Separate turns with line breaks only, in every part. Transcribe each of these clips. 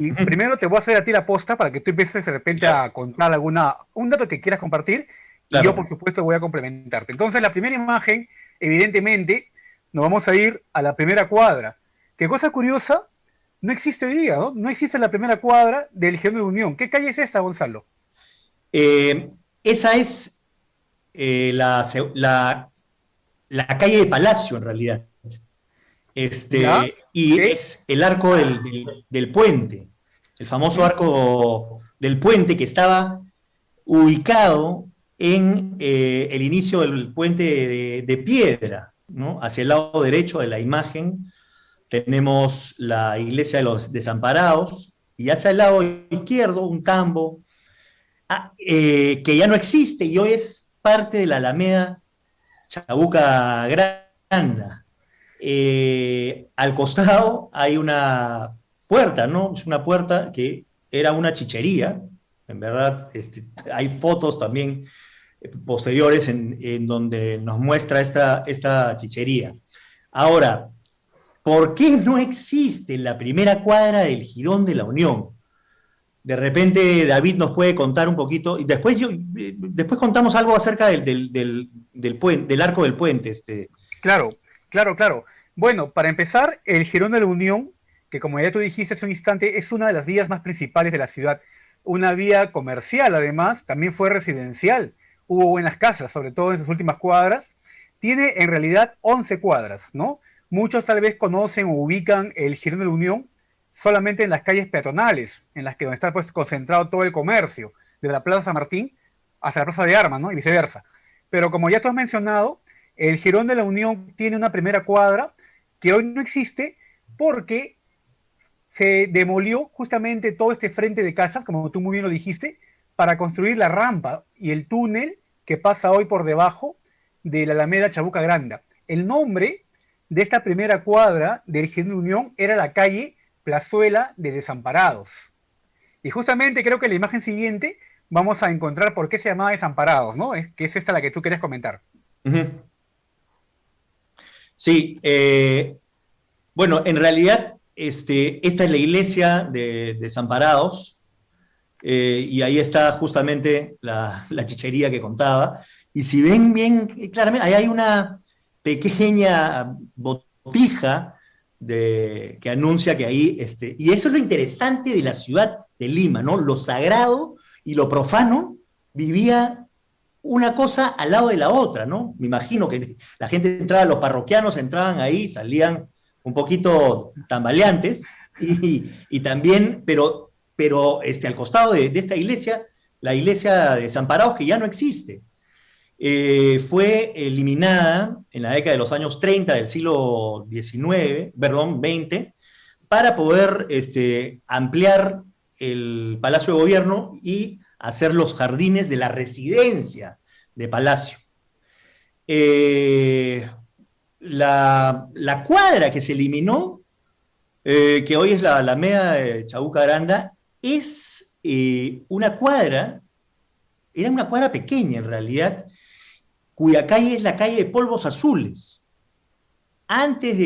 Y
Ujú.
primero te voy a hacer a ti la posta para que tú empieces de repente
Ya,
a contar un dato que quieras compartir y yo por
claro.
supuesto voy a complementarte. Entonces la primera imagen, evidentemente, nos vamos a ir a la primera cuadra. Qué cosa curiosa, no existe hoy día, ¿no? No existe la primera cuadra del Girón de la Unión. ¿Qué calle es esta, Gonzalo?
Eh, esa es la calle de Palacio, en realidad.
¿Ya? ¿Ok?
Y es el arco del puente, el famoso
Ujú.
arco del puente que estaba ubicado en el inicio del puente de piedra, ¿no? Hacia el lado derecho de la imagen tenemos la iglesia de los desamparados y hacia el lado izquierdo un tambo que ya no existe y hoy es parte de la Alameda Chabuca Granda. Al costado hay una puerta, ¿no? Es una puerta que era una chichería. En verdad, hay fotos también posteriores en donde nos muestra esta chichería. Ahora, ¿por qué no existe la primera cuadra del Jirón de la Unión? De repente David nos puede contar un poquito, y después contamos algo acerca del arco del puente.
Claro, claro, claro. Bueno, para empezar, el Girón de la Unión, que como ya tú dijiste hace un instante, es una de las vías más principales de la ciudad. Una vía comercial, además, también fue residencial. Hubo buenas casas, sobre todo en sus últimas cuadras. Tiene en realidad 11 cuadras, ¿no? Muchos tal vez conocen o ubican el Girón de la Unión solamente en las calles peatonales, en las que donde está pues concentrado todo el comercio, desde la Plaza San Martín hasta la Plaza de Armas, ¿no? Y viceversa. Pero como ya tú has mencionado, el Girón de la Unión tiene una primera cuadra que hoy no existe porque se demolió justamente todo este frente de casas, como tú muy bien lo dijiste, para construir la rampa y el túnel que pasa hoy por debajo de la Alameda Chabuca Granda. El nombre de esta primera cuadra del Girón de la Unión era la calle Plazuela de Desamparados. Y justamente creo que en la imagen siguiente vamos a encontrar por qué se llamaba Desamparados, ¿no? Que es esta la que tú querías comentar.
Ujú. Sí, bueno, en realidad esta es la iglesia de Desamparados, y ahí está justamente la chichería que contaba. Y si ven bien claramente, ahí hay una pequeña botija que anuncia que ahí, y eso es lo interesante de la ciudad de Lima, ¿no? Lo sagrado y lo profano vivía una cosa al lado de la otra, ¿no? Me imagino que la gente entraba, los parroquianos entraban ahí, salían un poquito tambaleantes, y también, pero al costado de esta iglesia, la iglesia de Desamparados, que ya no existe, fue eliminada en la década de los años 30 del siglo XIX, perdón, 20, para poder ampliar el Palacio de Gobierno y hacer los jardines de la residencia de Palacio. Eh, la cuadra que se eliminó, que hoy es la Alameda de Chabuca Granda, es una cuadra, era una cuadra pequeña en realidad, cuya calle es la calle de Polvos Azules. Antes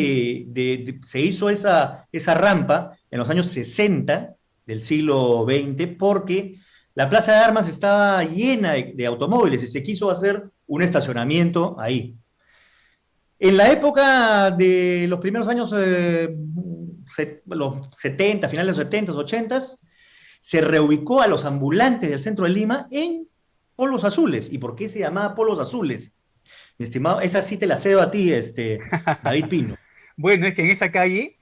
se hizo esa rampa en los años 60 del siglo XX porque la Plaza de Armas estaba llena de automóviles y se quiso hacer un estacionamiento ahí. En la época de los primeros años, los 70, finales de los 70, 80, se reubicó a los ambulantes del centro de Lima en Polvos Azules. ¿Y por qué se llamaba Polvos Azules? Mi estimado, esa sí te la cedo a ti, David Pino.
Bueno, es que en esa calle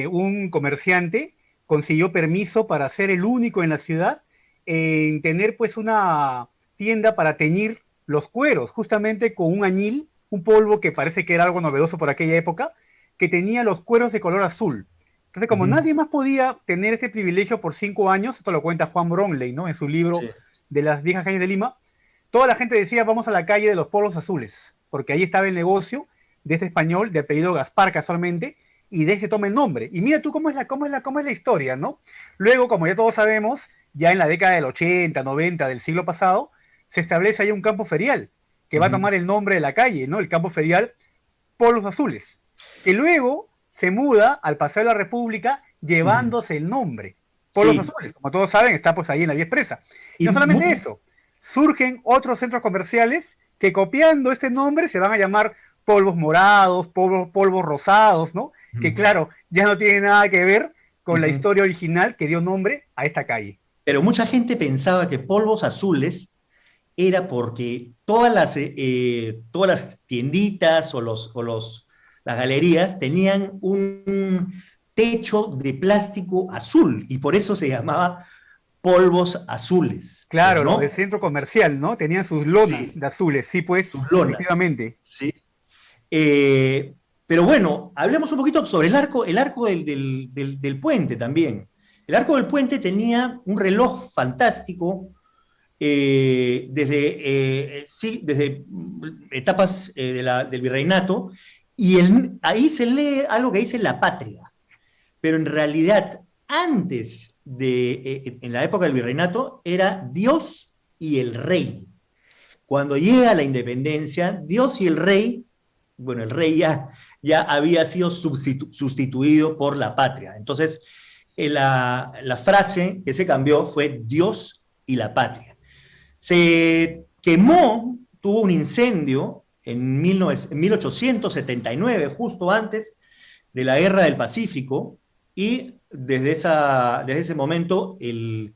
un comerciante consiguió permiso para ser el único en la ciudad en tener pues una tienda para teñir los cueros, justamente con un añil, un polvo que parece que era algo novedoso por aquella época, que tenía los cueros de color azul. Entonces,
Uh
como
-huh.
nadie más podía tener este privilegio por 5 años, esto lo cuenta Juan Bromley, ¿no? En su libro
Sí.
de las viejas calles de Lima, toda la gente decía, vamos a la calle de los polvos azules, porque ahí estaba el negocio de este español de apellido Gaspar casualmente, y de ese toma el nombre. Y mira tú cómo es la historia, ¿no? Luego, como ya todos sabemos, ya en la década del 80, 90 del siglo pasado, se establece ahí un campo ferial que
Uh
va a
-huh.
tomar el nombre de la calle, ¿no? El campo ferial Polos Azules, que luego se muda al Paseo de la República
Uh -huh.
llevándose el nombre. Polvos
Sí.
Azules, como todos saben, está pues ahí en la vía expresa. Y
Y
no solamente eso, surgen otros centros comerciales que copiando este nombre se van a llamar polvos morados, polvos rosados, ¿no? Que
ujú,
claro, ya no tiene nada que ver con la
ujú.
historia original que dio nombre a esta calle.
Pero mucha gente pensaba que polvos azules era porque todas las tienditas las galerías tenían un techo de plástico azul y por eso se llamaba polvos azules, pero
Claro, los del
no,
centro comercial, ¿no? Tenían sus lonas
sí,
de azules, sí, pues,
sus lonas,
efectivamente.
¿sí? Eh, pero bueno, hablemos un poquito sobre el arco del puente también. El arco del puente tenía un reloj fantástico sí, desde etapas del virreinato, y ahí se lee algo que dice la patria, pero en realidad antes en la época del virreinato, era Dios y el rey. Cuando llega la independencia, Dios y el rey, bueno, el rey ya había sido sustituido por la patria. Entonces, la frase que se cambió fue Dios y la patria. Se quemó, tuvo un incendio en 1879, justo antes de la Guerra del Pacífico, y desde ese momento el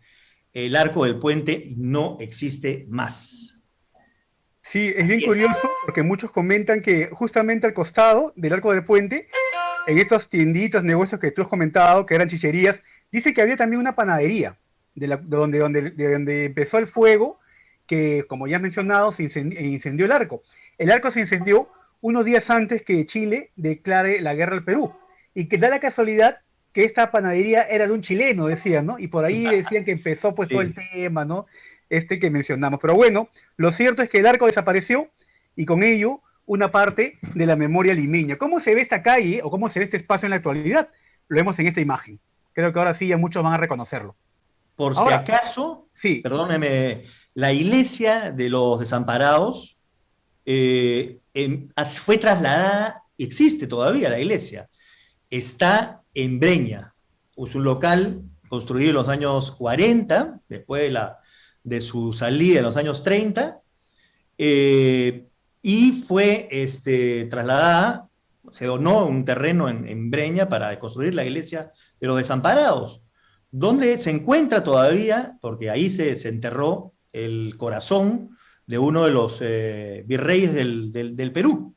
arco del puente no existe más.
Sí, es bien
Así es.
curioso porque muchos comentan que justamente al costado del arco del puente, en estos tienditos, negocios que tú has comentado, que eran chicherías, dice que había también una panadería, de donde empezó el fuego, que como ya has mencionado, incendió el arco. El arco se incendió unos días antes que Chile declare la guerra al Perú, y que da la casualidad que esta panadería era de un chileno, decían, ¿no? Y por ahí decían que empezó pues todo el
Sí.
tema, ¿no? Este que mencionamos. Pero bueno, lo cierto es que el arco desapareció y con ello una parte de la memoria limeña. ¿Cómo se ve esta calle o cómo se ve este espacio en la actualidad? Lo vemos en esta imagen. Creo que ahora sí ya muchos van a reconocerlo.
Por si
Ahora,
acaso,
sí,
perdóneme, la iglesia de los desamparados fue trasladada, existe todavía la iglesia, está en Breña. Es un local construido en los años 40, después de su salida en los años 30, eh, y fue trasladada, se donó un terreno en Breña para construir la iglesia de los desamparados, donde se encuentra todavía, porque ahí se enterró el corazón de uno de los virreyes del Perú,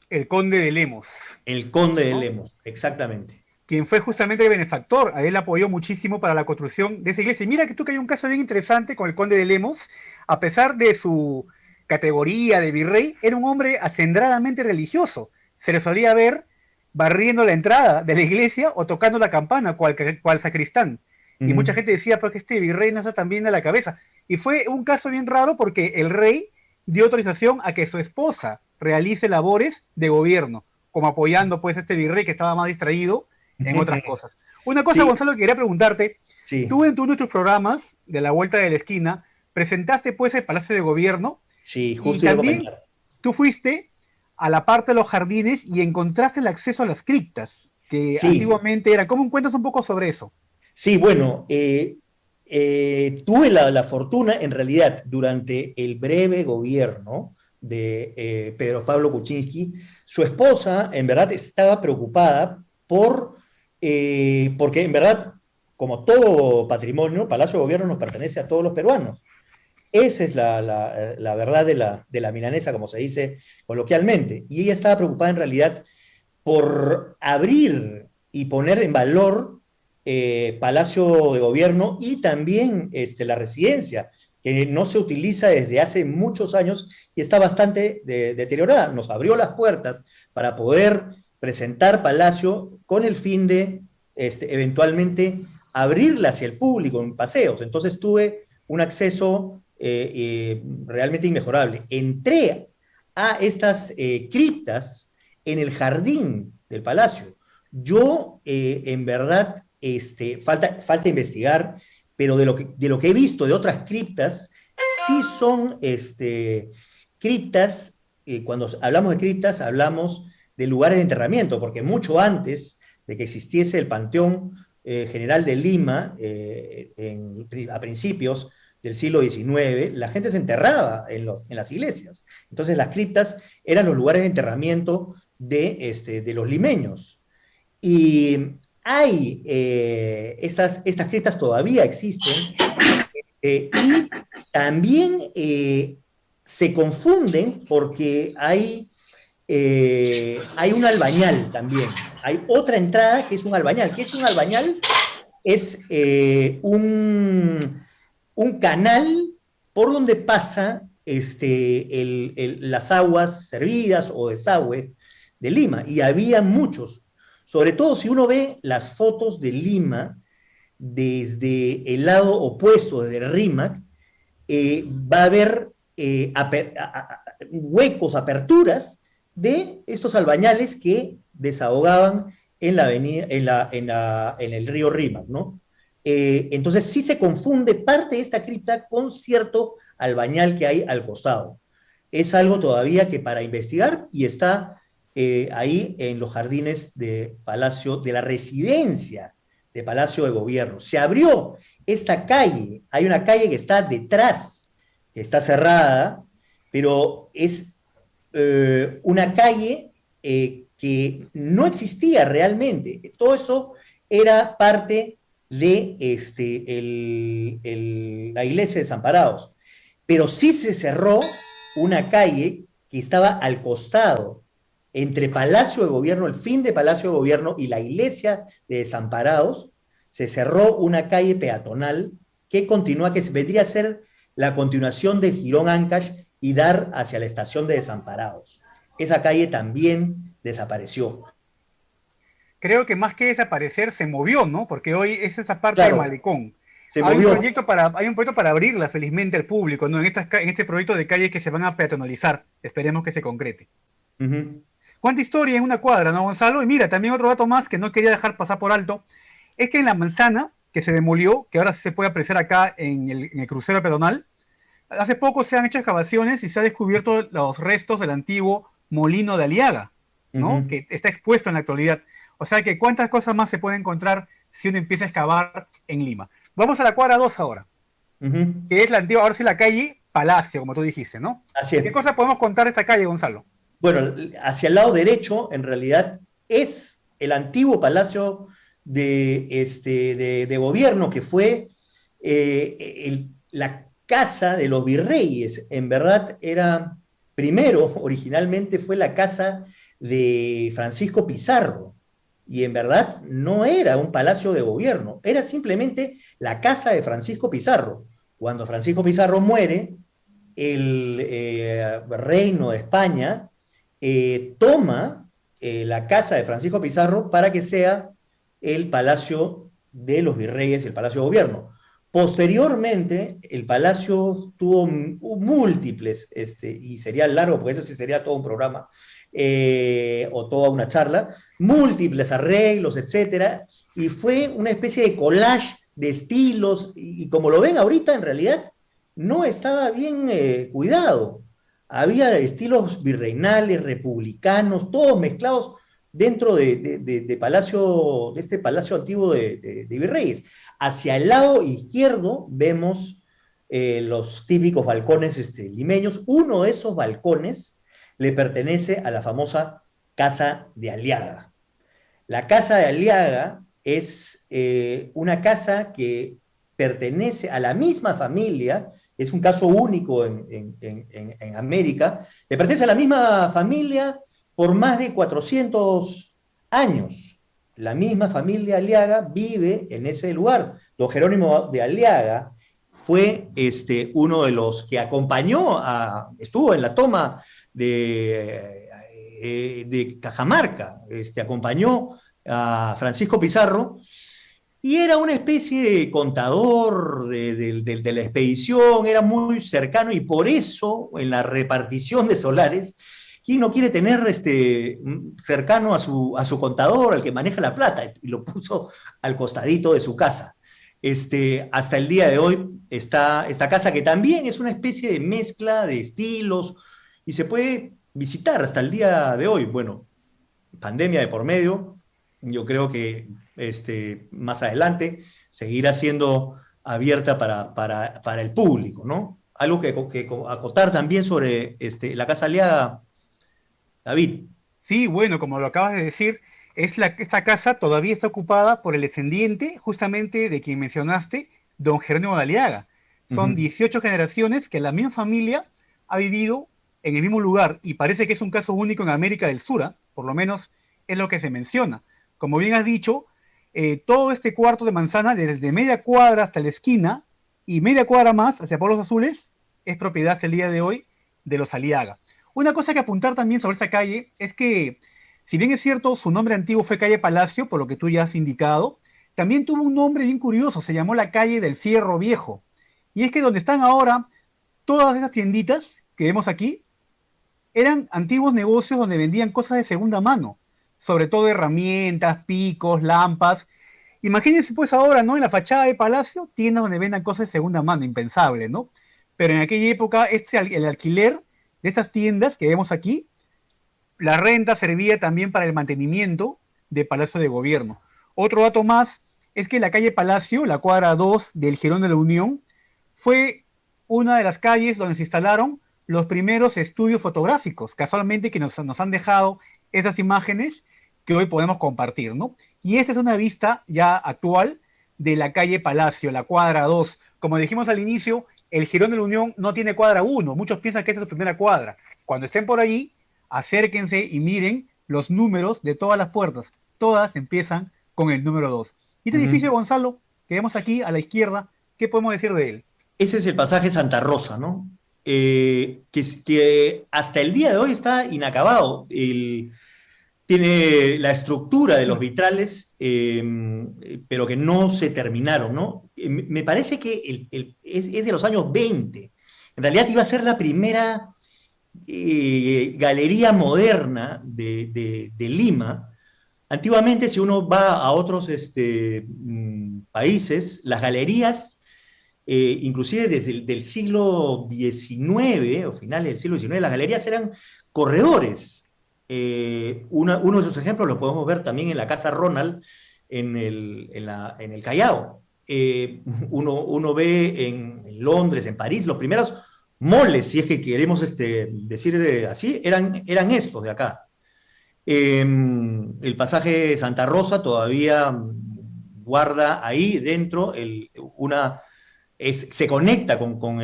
el conde de Lemos,
el conde de
¿no?
Lemos, exactamente.
Quien fue justamente el benefactor. A él apoyó muchísimo para la construcción de esa iglesia. Y mira que tú que hay un caso bien interesante con el conde de Lemos, a pesar de su categoría de virrey, era un hombre acendradamente religioso. Se le solía ver barriendo la entrada de la iglesia o tocando la campana, cual sacristán.
Uh
Y mucha
-huh.
gente decía, pues que este virrey no está tan bien de la cabeza. Y fue un caso bien raro porque el rey dio autorización a que su esposa realice labores de gobierno, como apoyando pues a este virrey que estaba más distraído en otras cosas. Una cosa,
Sí,
Gonzalo, que quería preguntarte,
sí,
tú en uno de tus programas de la Vuelta de la Esquina presentaste pues el Palacio de Gobierno
sí,
y
justo iba a
también
comentar.
tú fuiste a la parte de los jardines y encontraste el acceso a las criptas, que
Sí,
antiguamente era. ¿Cómo cuentas un poco sobre eso?
sí, bueno, tuve la fortuna, en realidad, durante el breve gobierno de Pedro Pablo Kuczynski, su esposa, en verdad, estaba preocupada porque, en verdad, como todo patrimonio, Palacio de Gobierno nos pertenece a todos los peruanos. Esa es la verdad de la milanesa, como se dice coloquialmente. Y ella estaba preocupada, en realidad, por abrir y poner en valor Palacio de Gobierno y también la residencia, que no se utiliza desde hace muchos años y está bastante deteriorada. Nos abrió las puertas para poder presentar Palacio con el fin de eventualmente abrirla hacia el público en paseos. Entonces tuve un acceso realmente inmejorable. Entré a estas criptas en el jardín del palacio. Yo, en verdad, falta investigar, pero de lo que he visto de otras criptas, sí son criptas, cuando hablamos de criptas, hablamos de lugares de enterramiento, porque mucho antes de que existiese el panteón, general de Lima, a principios del siglo XIX, la gente se enterraba en las iglesias. Entonces las criptas eran los lugares de enterramiento de los limeños. Y hay, estas criptas todavía existen, y también se confunden porque hay un albañal también. Hay otra entrada que es un albañal. ¿Qué es un albañal? Es un canal por donde pasa las aguas servidas o desagües de Lima. Y había muchos. Sobre todo si uno ve las fotos de Lima desde el lado opuesto, desde el RIMAC, va a haber huecos, aperturas de estos albañales que desahogaban en la avenida, en el río Rímac, ¿no? Entonces sí se confunde parte de esta cripta con cierto albañal que hay al costado. Es algo todavía que para investigar y está ahí en los jardines de Palacio, de la residencia de Palacio de Gobierno. Se abrió esta calle, hay una calle que está detrás, que está cerrada, pero es una calle que no existía realmente. Todo eso era parte de la iglesia de Desamparados. Pero sí se cerró una calle que estaba al costado, entre Palacio de Gobierno, el fin de Palacio de Gobierno y la iglesia de Desamparados, se cerró una calle peatonal que continúa, que vendría a ser la continuación del Jirón Ancash y dar hacia la estación de Desamparados. Esa calle también desapareció.
Creo que más que desaparecer, se movió, ¿no? Porque hoy es esa parte del
Claro,
malecón.
se movió.
Hay un proyecto para abrirla felizmente al público, ¿no? En este proyecto de calles que se van a peatonalizar. Esperemos que se concrete.
Uh -huh.
¿Cuánta historia en una cuadra, no, Gonzalo? Y mira, también otro dato más que no quería dejar pasar por alto, es que en la manzana que se demolió, que ahora se puede apreciar acá en el crucero peatonal, hace poco se han hecho excavaciones y se han descubierto los restos del antiguo molino de Aliaga,
Uh
¿no?
-huh.
Que está expuesto en la actualidad. O sea que cuántas cosas más se puede encontrar si uno empieza a excavar en Lima. Vamos a la cuadra 2 ahora,
Uh -huh.
que es la antigua, ahora sí la calle Palacio, como tú dijiste, ¿no?
Así
¿Qué
es.
cosa podemos contar de esta calle, Gonzalo?
Bueno, hacia el lado derecho, en realidad, es el antiguo palacio de gobierno que fue la casa de los virreyes. En verdad, era, primero, originalmente fue la casa de Francisco Pizarro. Y en verdad no era un palacio de gobierno, era simplemente la casa de Francisco Pizarro. Cuando Francisco Pizarro muere, el reino de España toma la casa de Francisco Pizarro para que sea el palacio de los virreyes, el palacio de gobierno. Posteriormente, el palacio tuvo múltiples, y sería largo, porque eso sí sería todo un programa, o toda una charla, múltiples arreglos, etcétera, y fue una especie de collage de estilos, y como lo ven ahorita, en realidad, no estaba bien cuidado. Había estilos virreinales, republicanos, todos mezclados dentro palacio, de este palacio antiguo de virreyes. Hacia el lado izquierdo vemos los típicos balcones limeños. Uno de esos balcones le pertenece a la famosa Casa de Aliaga. La Casa de Aliaga es una casa que pertenece a la misma familia, es un caso único en América, le pertenece a la misma familia por más de 400 años. La misma familia Aliaga vive en ese lugar. Don Jerónimo de Aliaga fue uno de los que estuvo en la toma de Cajamarca, acompañó a Francisco Pizarro, y era una especie de contador de la expedición, era muy cercano, y por eso en la repartición de solares, ¿quién no quiere tener cercano a su contador, al que maneja la plata? Y lo puso al costadito de su casa. Hasta el día de hoy está esta casa, que también es una especie de mezcla de estilos, y se puede visitar hasta el día de hoy. Bueno, pandemia de por medio, yo creo que más adelante, seguirá siendo abierta para el público, ¿no? Algo que acotar también sobre la Casa Aliada, David.
Sí, bueno, como lo acabas de decir, esta casa todavía está ocupada por el descendiente justamente de quien mencionaste, don Jerónimo de Aliaga. Son
Ujú.
18 generaciones que la misma familia ha vivido en el mismo lugar y parece que es un caso único en América del Sur, ¿ah? Por lo menos es lo que se menciona. Como bien has dicho, todo este cuarto de manzana, desde media cuadra hasta la esquina y media cuadra más hacia Pueblos Azules, es propiedad hasta el día de hoy de los Aliaga. Una cosa que apuntar también sobre esta calle es que, si bien es cierto, su nombre antiguo fue calle Palacio, por lo que tú ya has indicado, también tuvo un nombre bien curioso, se llamó la calle del Fierro Viejo. Y es que donde están ahora todas esas tienditas que vemos aquí, eran antiguos negocios donde vendían cosas de segunda mano, sobre todo herramientas, picos, lámparas. Imagínense pues ahora, ¿no? En la fachada de Palacio, tiendas donde vendan cosas de segunda mano, impensable, ¿no? Pero en aquella época, el alquiler de estas tiendas que vemos aquí, la renta servía también para el mantenimiento de Palacio de Gobierno. Otro dato más es que la calle Palacio, la cuadra 2 del Girón de la Unión, fue una de las calles donde se instalaron los primeros estudios fotográficos, casualmente que nos han dejado esas imágenes que hoy podemos compartir, ¿no? Y esta es una vista ya actual de la calle Palacio, la cuadra 2. Como dijimos al inicio, el Girón de la Unión no tiene cuadra 1, muchos piensan que esta es su primera cuadra. Cuando estén por allí, acérquense y miren los números de todas las puertas. Todas empiezan con el número 2. Y este edificio,
Ujú.
Gonzalo, que vemos aquí a la izquierda, ¿qué podemos decir de él?
Ese es el pasaje Santa Rosa, ¿no? Que hasta el día de hoy está inacabado. Tiene la estructura de los vitrales, pero que no se terminaron, ¿no? Me parece que es de los años 20. En realidad iba a ser la primera galería moderna de Lima. Antiguamente, si uno va a otros países, las galerías, inclusive desde el del siglo XIX o finales del siglo XIX, las galerías eran corredores. Uno de esos ejemplos lo podemos ver también en la Casa Ronald en el Callao. Uno ve en Londres, en París, los primeros moles, si es que queremos decir así, eran estos de acá. El pasaje Santa Rosa todavía guarda ahí dentro se conecta con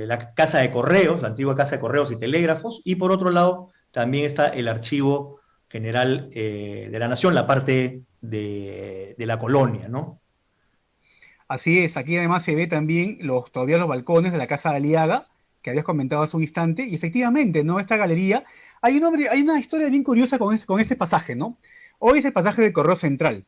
la casa de correos, la antigua casa de correos y telégrafos, y por otro lado también está el archivo general de la Nación, la parte de la colonia, ¿no?
Así es, aquí además se ve también todavía los balcones de la Casa de Aliaga, que habías comentado hace un instante, y efectivamente, ¿no? Esta galería, hay una historia bien curiosa con este pasaje, ¿no? Hoy es el pasaje del Correo Central,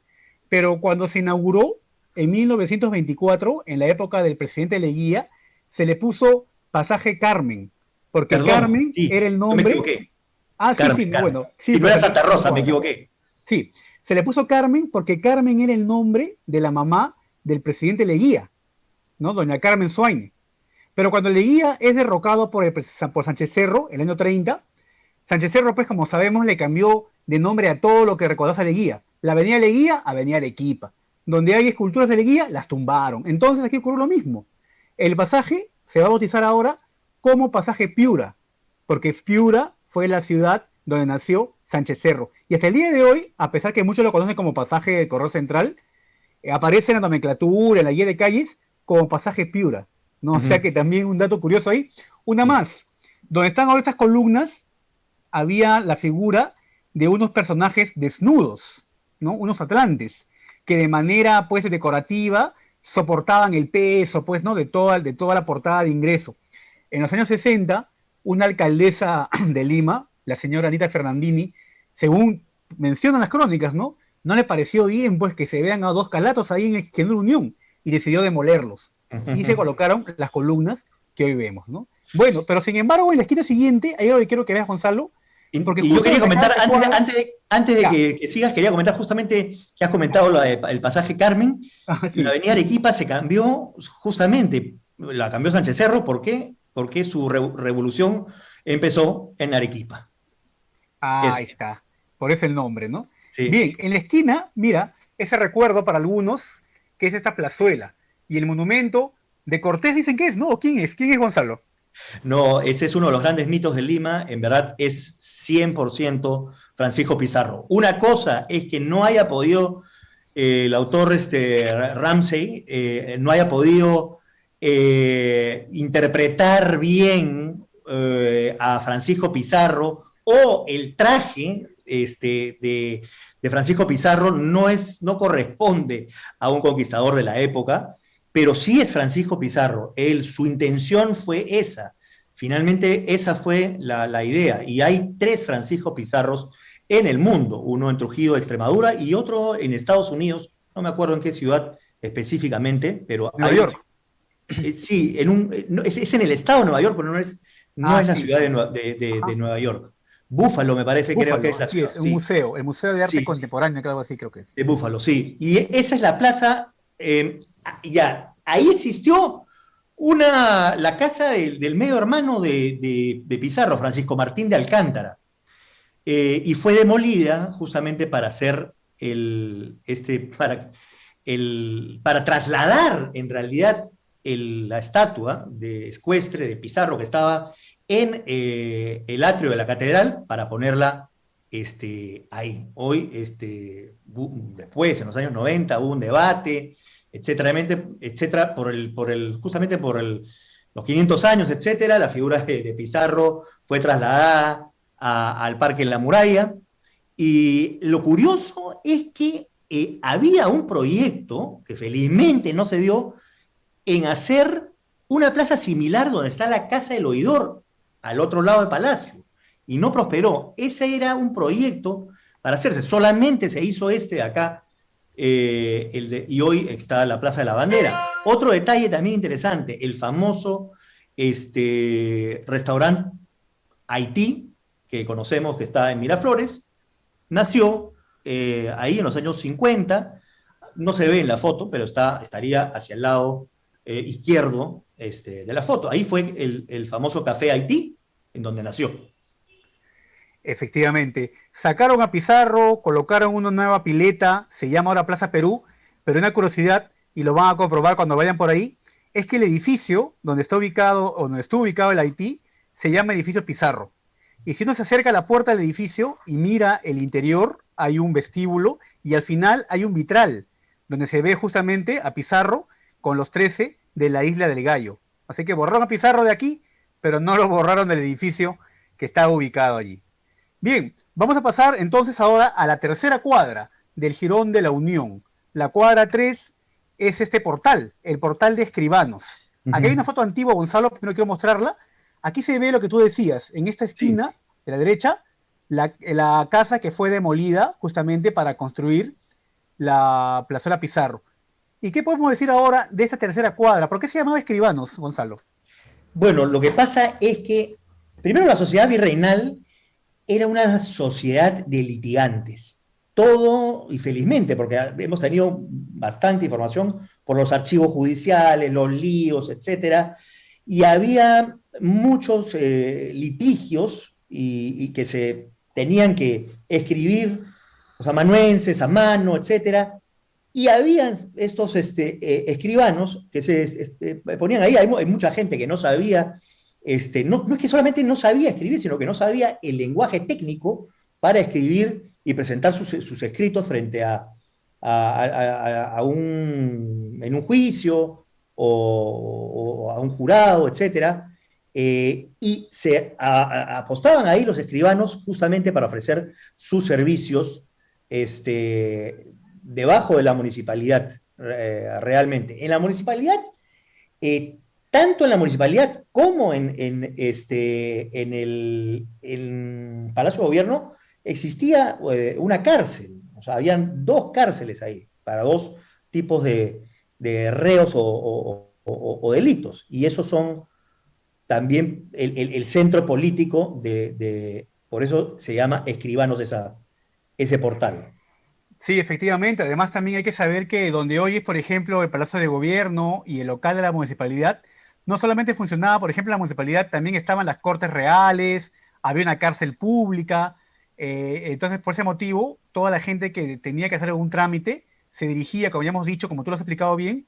pero cuando se inauguró en 1924, en la época del presidente Leguía, se le puso pasaje Carmen, porque
Perdón,
Carmen
sí,
era el
yo me
nombre.
equivoqué.
Ah, sí, sí,
Carmen,
no,
Carmen.
bueno, sí,
Y no
pues
era
aquí
Santa
no
Rosa, me
cuadra.
equivoqué.
Sí, se le puso Carmen porque Carmen era el nombre de la mamá del presidente Leguía, ¿no? Doña Carmen Suaine. Pero cuando Leguía es derrocado por Sánchez Cerro, el año 30, Sánchez Cerro, pues como sabemos, le cambió de nombre a todo lo que recordás a Leguía. La avenida Leguía, avenida Arequipa. Donde hay esculturas de Leguía, las tumbaron. Entonces aquí ocurrió lo mismo. El pasaje se va a bautizar ahora como pasaje Piura, porque Piura fue la ciudad donde nació Sánchez Cerro. Y hasta el día de hoy, a pesar que muchos lo conocen como pasaje del Correo Central, aparece en la nomenclatura, en la guía de calles, como pasaje Piura, ¿no? O sea
Ujú.
que también un dato curioso ahí. Una
Sí.
más, donde están ahora estas columnas, había la figura de unos personajes desnudos, ¿no? Unos atlantes, que de manera, pues, decorativa, soportaban el peso, pues, ¿no? De toda la portada de ingreso. En los años 60, una alcaldesa de Lima, la señora Anita Fernandini, según mencionan las crónicas, ¿no? No le pareció bien, pues, que se vean a dos calatos ahí en la Unión y decidió demolerlos. Y se colocaron las columnas que hoy vemos, ¿no? Bueno, pero sin embargo, en la esquina siguiente, hay algo que quiero que veas, Gonzalo, porque
Y yo
justo
quería
donde acaba
comentar,
esta cuadra,
antes de
ya,
que sigas, quería comentar justamente que has comentado el pasaje Carmen.
ah,
La
sí,
avenida Arequipa se cambió justamente, la cambió Sánchez Cerro, ¿por qué? Porque su revolución empezó en Arequipa.
ahí
Es,
está, por eso el nombre, ¿no?
sí.
Bien, en la esquina, mira, ese recuerdo para algunos, que es esta plazuela. Y el monumento de Cortés dicen que es, ¿no? ¿Quién es? ¿Quién es Gonzalo?
No, ese es uno de los grandes mitos de Lima, en verdad es 100% Francisco Pizarro. Una cosa es que no haya podido el autor Ramsey no haya podido interpretar bien a Francisco Pizarro o el traje de Francisco Pizarro no corresponde a un conquistador de la época, pero sí es Francisco Pizarro. Su intención fue esa. Finalmente esa fue la idea. Y hay 3 Francisco Pizarros en el mundo, uno en Trujillo, Extremadura, y otro en Estados Unidos, no me acuerdo en qué ciudad específicamente, pero
Nueva
hay
York.
sí, es en el estado de Nueva York, pero no
Ah,
es la
sí,
ciudad
sí.
de
Ajá.
Nueva York. Búfalo me parece, creo que
Búfalo,
es la
así
ciudad,
es, un
sí,
museo, el Museo de Arte
sí,
Contemporáneo, algo así creo que es.
de Búfalo, sí. Y esa es la plaza, ya, ahí existió la casa del medio hermano de Pizarro, Francisco Martín de Alcántara. Y fue demolida justamente para hacer para trasladar en realidad la estatua de Escuestre, de Pizarro, que estaba en el atrio de la catedral, para ponerla ahí. Hoy, después, en los años 90, hubo un debate, etcétera, etcétera, justamente por los 500 años, etcétera, la figura de Pizarro fue trasladada al Parque en la Muralla. Y lo curioso es que había un proyecto, que felizmente no se dio, en hacer una plaza similar donde está la Casa del Oidor, al otro lado del Palacio. Y no prosperó. Ese era un proyecto para hacerse. Solamente se hizo de acá, y hoy está la Plaza de la Bandera. Otro detalle también interesante, el famoso restaurante Haití, que conocemos que está en Miraflores, nació ahí en los años 50, no se ve en la foto, pero estaría hacia el lado izquierdo de la foto. Ahí fue el famoso Café Haití, en donde nació.
Efectivamente. Sacaron a Pizarro, colocaron una nueva pileta, se llama ahora Plaza Perú, pero una curiosidad, y lo van a comprobar cuando vayan por ahí, es que el edificio donde está ubicado, o donde estuvo ubicado el Haití, se llama edificio Pizarro. Y si uno se acerca a la puerta del edificio y mira el interior, hay un vestíbulo y al final hay un vitral, donde se ve justamente a Pizarro con los 13 de la isla del Gallo. Así que borraron a Pizarro de aquí, pero no lo borraron del edificio que está ubicado allí. Bien, vamos a pasar entonces ahora a la tercera cuadra del Jirón de la Unión. La cuadra 3 es este portal, el portal de Escribanos.
Uh
Aquí hay
-huh.
una foto antigua, Gonzalo, que no quiero mostrarla. Aquí se ve lo que tú decías. En esta
Sí.
esquina de la derecha, la casa que fue demolida justamente para construir la plazuela Pizarro. ¿Y qué podemos decir ahora de esta tercera cuadra? ¿Por qué se llamaba Escribanos, Gonzalo?
Bueno, lo que pasa es que, primero, la sociedad virreinal era una sociedad de litigantes. Todo, y felizmente, porque hemos tenido bastante información por los archivos judiciales, los líos, etcétera, y había muchos litigios y que se tenían que escribir los amanuenses a mano, etcétera, y había estos escribanos que se ponían ahí. Hay mucha gente que no sabía, no es que solamente no sabía escribir, sino que no sabía el lenguaje técnico para escribir y presentar sus escritos frente en un juicio o a un jurado, etcétera. Y se apostaban ahí los escribanos justamente para ofrecer sus servicios debajo de la municipalidad, realmente. En la municipalidad, eh, tanto en la municipalidad como en Palacio de Gobierno, existía una cárcel. O sea, habían 2 cárceles ahí para 2 tipos de reos o delitos. Y esos son también el centro político por eso se llama Escribanos ese portal.
Sí, efectivamente. Además, también hay que saber que donde hoy es, por ejemplo, el Palacio de Gobierno y el local de la municipalidad, no solamente funcionaba, por ejemplo, en la municipalidad, también estaban las cortes reales, había una cárcel pública. Entonces, por ese motivo, toda la gente que tenía que hacer algún trámite se dirigía, como ya hemos dicho, como tú lo has explicado bien,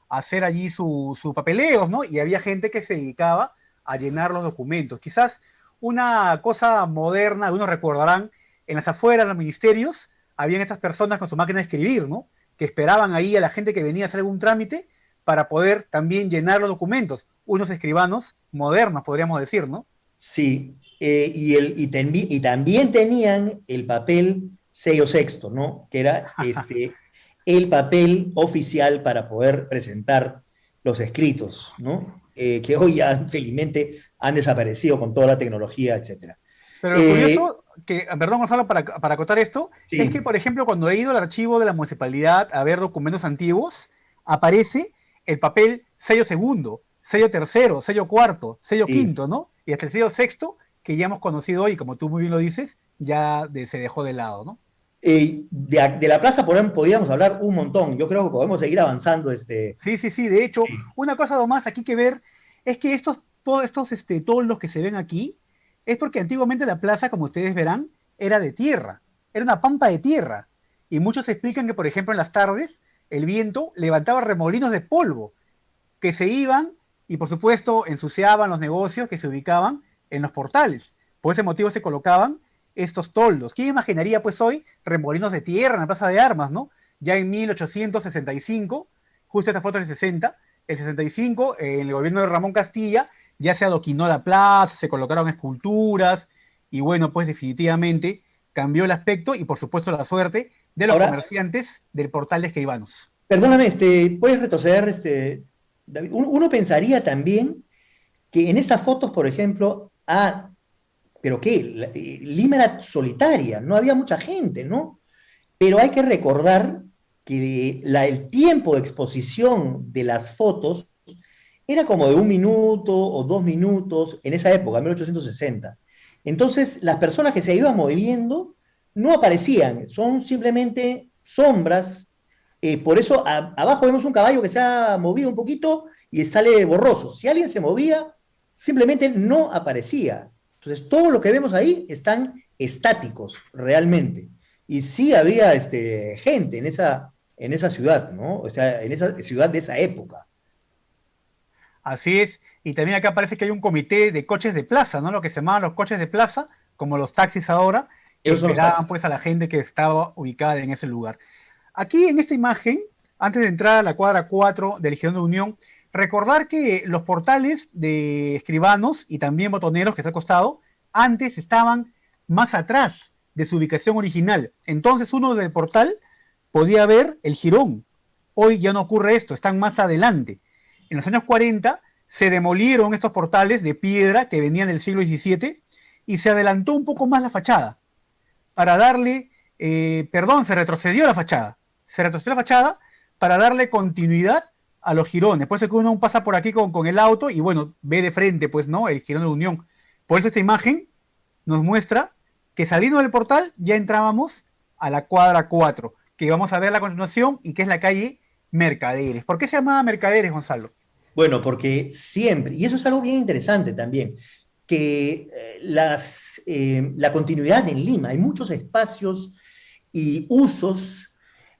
a hacer allí sus papeleos, ¿no? Y había gente que se dedicaba a llenar los documentos. Quizás una cosa moderna, algunos recordarán, en las afueras de los ministerios, habían estas personas con su máquina de escribir, ¿no? Que esperaban ahí a la gente que venía a hacer algún trámite para poder también llenar los documentos. Unos escribanos modernos, podríamos decir, ¿no?
Sí, y también tenían el papel sello sexto, ¿no? Que era el papel oficial para poder presentar los escritos, ¿no? Que hoy ya felizmente han desaparecido con toda la tecnología, etcétera.
Pero lo
Eh,
curioso, que, perdón Gonzalo, para acotar esto, es que,
sí,
por ejemplo, cuando he ido al archivo de la municipalidad a ver documentos antiguos, aparece el papel sello segundo, sello tercero, sello cuarto, sello
sí.
quinto, ¿no? Y hasta el sello sexto, que ya hemos conocido hoy, como tú muy bien lo dices, ya se dejó de lado, ¿no?
De la plaza podríamos hablar un montón. Yo creo que podemos seguir avanzando.
Sí, sí, sí. De hecho,
Sí.
una cosa más aquí que ver es que todos estos toldos que se ven aquí, es porque antiguamente la plaza, como ustedes verán, era de tierra, era una pampa de tierra. Y muchos explican que, por ejemplo, en las tardes, el viento levantaba remolinos de polvo que se iban y, por supuesto, ensuciaban los negocios que se ubicaban en los portales. Por ese motivo se colocaban estos toldos. ¿Quién imaginaría, pues, hoy remolinos de tierra en la Plaza de Armas, ¿no? Ya en 1865, justo esta foto del 60, el 65, en el gobierno de Ramón Castilla, ya se adoquinó la plaza, se colocaron esculturas, y bueno, pues definitivamente cambió el aspecto y por supuesto la suerte de los
Ahora,
comerciantes del portal de escribanos.
perdóname, ¿puedes retroceder, David? Uno pensaría también que en estas fotos, por ejemplo, pero qué, Lima era solitaria, no había mucha gente, ¿no? Pero hay que recordar que el tiempo de exposición de las fotos era como de 1 minuto o 2 minutos en esa época, 1860. Entonces, las personas que se iban moviendo no aparecían, son simplemente sombras. Por eso abajo vemos un caballo que se ha movido un poquito y sale borroso. Si alguien se movía, simplemente no aparecía. Entonces, todo lo que vemos ahí están estáticos realmente. Y sí había gente en esa ciudad, ¿no? O sea, en esa ciudad de esa época.
Así es, y también acá parece que hay un comité de coches de plaza, ¿no? Lo que se llamaban los coches de plaza, como los taxis ahora, que
Esos son los
esperaban
taxis.
pues a la gente que estaba ubicada en ese lugar. Aquí en esta imagen, antes de entrar a la cuadra 4 del Girón de Unión, recordar que los portales de escribanos y también botoneros que está al costado, antes estaban más atrás de su ubicación original. Entonces uno del portal podía ver el jirón. Hoy ya no ocurre esto, están más adelante. En los años 40 se demolieron estos portales de piedra que venían del siglo XVII y se adelantó un poco más la fachada para darle, perdón, se retrocedió la fachada. Se retrocedió la fachada para darle continuidad a los jirones. Por eso que uno pasa por aquí con el auto y bueno, ve de frente, pues, ¿no? El jirón de Unión. Por eso esta imagen nos muestra que saliendo del portal ya entrábamos a la cuadra 4, que vamos a ver a continuación y que es la calle Mercaderes. ¿Por qué se llamaba Mercaderes, Gonzalo?
Bueno, porque siempre, y eso es algo bien interesante también, que la continuidad en Lima, hay muchos espacios y usos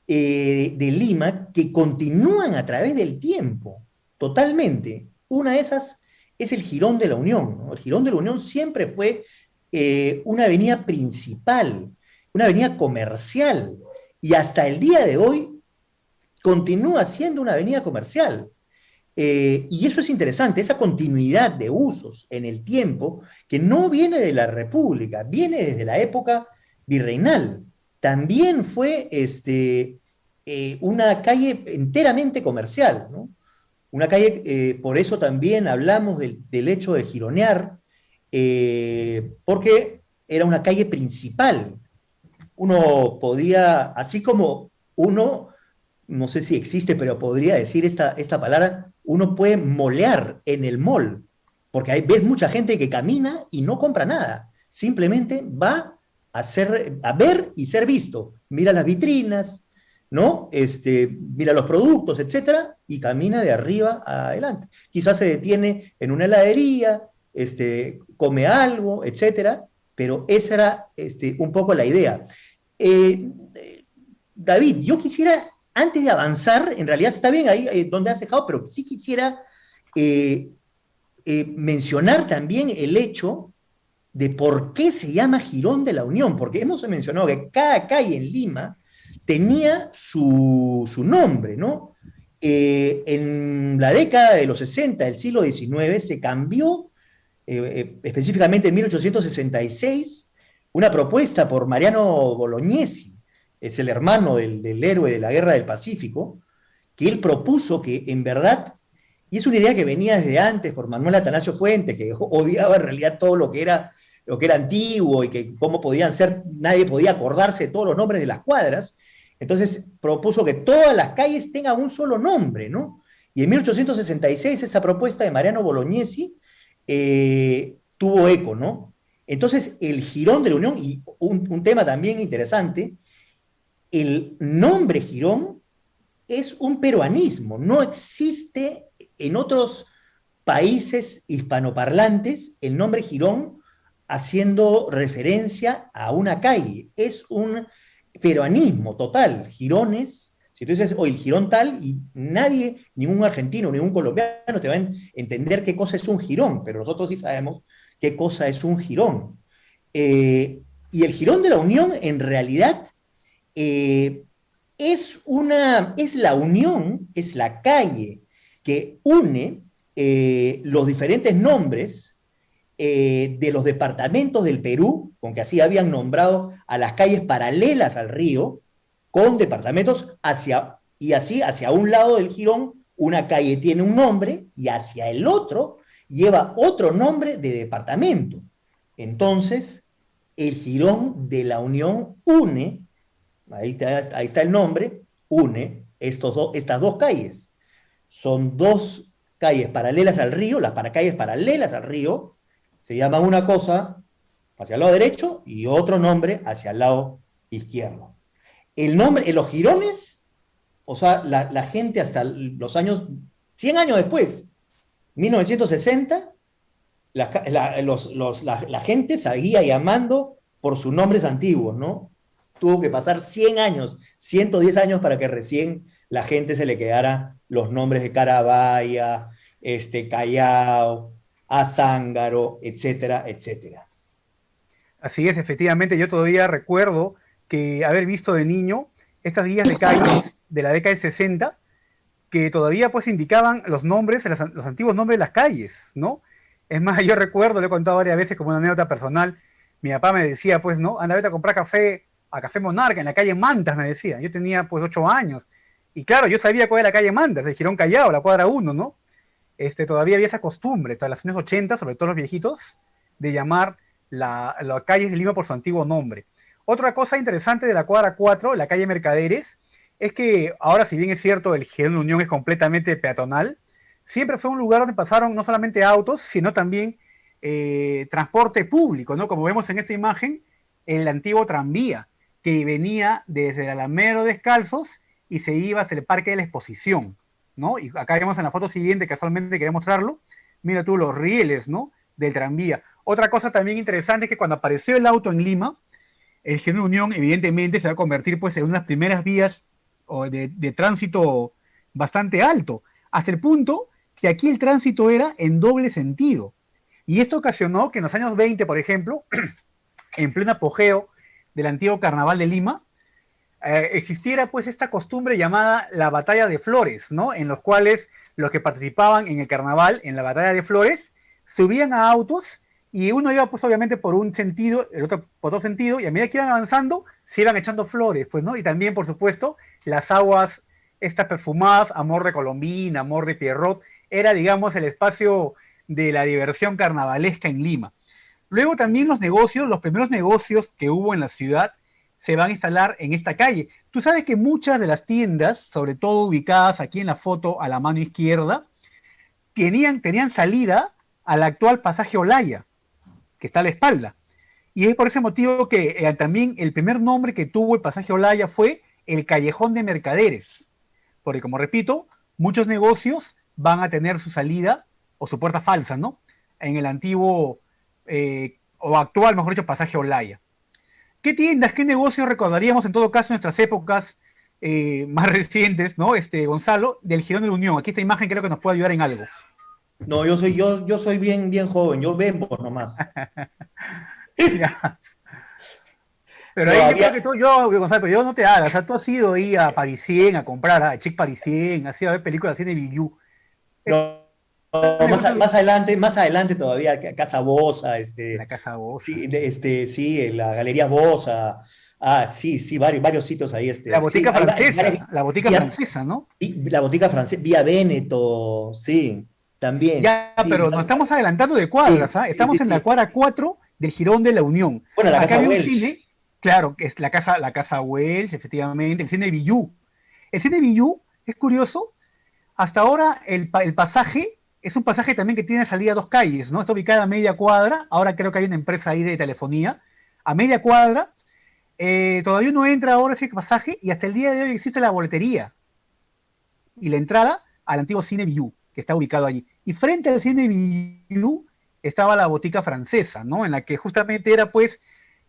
de Lima que continúan a través del tiempo, totalmente. Una de esas es el Jirón de la Unión, ¿no? El Jirón de la Unión siempre fue una avenida principal, una avenida comercial, y hasta el día de hoy continúa siendo una avenida comercial. Y eso es interesante, esa continuidad de usos en el tiempo, que no viene de la República, viene desde la época virreinal. También fue una calle enteramente comercial, ¿no? Una calle, por eso también hablamos del hecho de gironear, porque era una calle principal. Uno podía, así como uno no sé si existe, pero podría decir esta palabra, uno puede molear en el mall, porque ves mucha gente que camina y no compra nada, simplemente va a ver y ser visto, mira las vitrinas, ¿no? Mira los productos, etcétera, y camina de arriba a adelante. Quizás se detiene en una heladería, come algo, etcétera, pero esa era un poco la idea. Eh, David, yo quisiera antes de avanzar, en realidad está bien ahí donde has dejado, pero sí quisiera eh, mencionar también el hecho de por qué se llama Jirón de la Unión, porque hemos mencionado que cada calle en Lima tenía su nombre, ¿no? En la década de los 60 del siglo XIX se cambió, específicamente en 1866, una propuesta por Mariano Bolognesi, es el hermano del héroe de la Guerra del Pacífico, que él propuso que en verdad, y es una idea que venía desde antes por Manuel Atanasio Fuentes, que odiaba en realidad todo lo que era antiguo y que cómo podían ser, nadie podía acordarse de todos los nombres de las cuadras. Entonces propuso que todas las calles tengan un solo nombre, ¿no? Y en 1866 esta propuesta de Mariano Bolognesi tuvo eco, ¿no? Entonces el Jirón de la Unión, y un tema también interesante, el nombre Jirón es un peruanismo, no existe en otros países hispanoparlantes el nombre Girón haciendo referencia a una calle. Es un peruanismo total. Girones, si tú dices, el Girón tal, y nadie, ningún argentino, ningún colombiano te va a entender qué cosa es un Girón, pero nosotros sí sabemos qué cosa es un Girón. Y el Girón de la Unión, en realidad, eh, es la unión, es la calle que une los diferentes nombres de los departamentos del Perú, con que así habían nombrado a las calles paralelas al río, con departamentos y así hacia un lado del jirón, una calle tiene un nombre y hacia el otro lleva otro nombre de departamento. Entonces, el jirón de la Unión une, ahí está el nombre, une estas dos calles. Son dos calles paralelas al río, las calles paralelas al río, se llama una cosa hacia el lado derecho y otro nombre hacia el lado izquierdo. El nombre, en los jirones, o sea, la gente hasta los años, 100 años después, 1960, la gente seguía llamando por sus nombres antiguos, ¿no? Tuvo que pasar 100 años, 110 años para que recién la gente se le quedara los nombres de Carabaya, Callao, Azángaro, etcétera, etcétera.
Así es, efectivamente, yo todavía recuerdo que haber visto de niño estas guías de calles de la década del 60 que todavía pues indicaban los nombres, los antiguos nombres de las calles, ¿no? Es más, yo recuerdo, lo he contado varias veces como una anécdota personal, mi papá me decía, pues, ¿no? Anda, vete a comprar café a Café Monarca, en la calle Mantas, me decía. Yo tenía pues 8 años. Y claro, yo sabía cuál era la calle Mantas, el Girón Callao, la cuadra uno, ¿no? Todavía había esa costumbre, todas las años 80, sobre todo los viejitos, de llamar las calles de Lima por su antiguo nombre. Otra cosa interesante de la cuadra 4, la calle Mercaderes, es que ahora, si bien es cierto, el Girón de Unión es completamente peatonal, siempre fue un lugar donde pasaron no solamente autos, sino también transporte público, ¿no? Como vemos en esta imagen, el antiguo tranvía, que venía desde el Alamero Descalzos y se iba hasta el Parque de la Exposición, ¿no? Y acá vemos en la foto siguiente, casualmente quería mostrarlo, mira tú los rieles, ¿no? Del tranvía. Otra cosa también interesante es que cuando apareció el auto en Lima, el Girón Unión evidentemente se va a convertir pues en unas primeras vías de tránsito bastante alto, hasta el punto que aquí el tránsito era en doble sentido. Y esto ocasionó que en los años 20, por ejemplo, en pleno apogeo del antiguo Carnaval de Lima, existiera pues esta costumbre llamada la Batalla de Flores, ¿no? En los cuales los que participaban en el carnaval, en la Batalla de Flores, subían a autos y uno iba pues obviamente por un sentido, el otro por otro sentido, y a medida que iban avanzando, se iban echando flores, pues, ¿no? Y también, por supuesto, las aguas, estas perfumadas, Amor de Colombina, Amor de Pierrot, era, digamos, el espacio de la diversión carnavalesca en Lima. Luego también los negocios, los primeros negocios que hubo en la ciudad, se van a instalar en esta calle. Tú sabes que muchas de las tiendas, sobre todo ubicadas aquí en la foto a la mano izquierda, tenían salida al actual pasaje Olaya, que está a la espalda. Y es por ese motivo que también el primer nombre que tuvo el pasaje Olaya fue el Callejón de Mercaderes. Porque, como repito, muchos negocios van a tener su salida o su puerta falsa, ¿no? En el antiguo o actual, mejor dicho, pasaje Olaya. ¿Qué tiendas, qué negocios recordaríamos en todo caso en nuestras épocas más recientes, ¿no? Gonzalo, del Girón de la Unión. Aquí esta imagen creo que nos puede ayudar en algo.
No, yo soy bien, bien joven, yo vemos nomás.
Ya. Pero
No,
ahí yo creo que
había,
tú, yo, Gonzalo, pero yo no te hagas, o sea, tú has ido ahí a Parisien a comprar, a Chic Parisien, has ido a ver películas así de Bibliu.
no,
Estos
no,
negocios,
más adelante todavía, Casa Bosa,
la Casa
sí,
Bosa,
sí, la Galería Bosa, sí, sí, varios sitios ahí, sí, hay
La botica
vía,
francesa, ¿no?
la botica francesa, Vía Véneto, sí, también,
Ya,
sí,
pero nos estamos adelantando de cuadras,
sí,
¿ah?
sí,
Estamos
sí,
en la
sí.
cuadra 4 del Girón de la Unión.
Bueno, la
Acá
Casa
había un
Welch,
cine, claro, que es la casa Wells, efectivamente, el cine Villú. El cine Villú es curioso, hasta ahora el pasaje es un pasaje también que tiene salida a dos calles, ¿no? Está ubicada a media cuadra, ahora creo que hay una empresa ahí de telefonía, a media cuadra, todavía no entra ahora ese pasaje y hasta el día de hoy existe la boletería y la entrada al antiguo cine Villú, que está ubicado allí. Y frente al cine Villú estaba la botica francesa, ¿no? En la que justamente era pues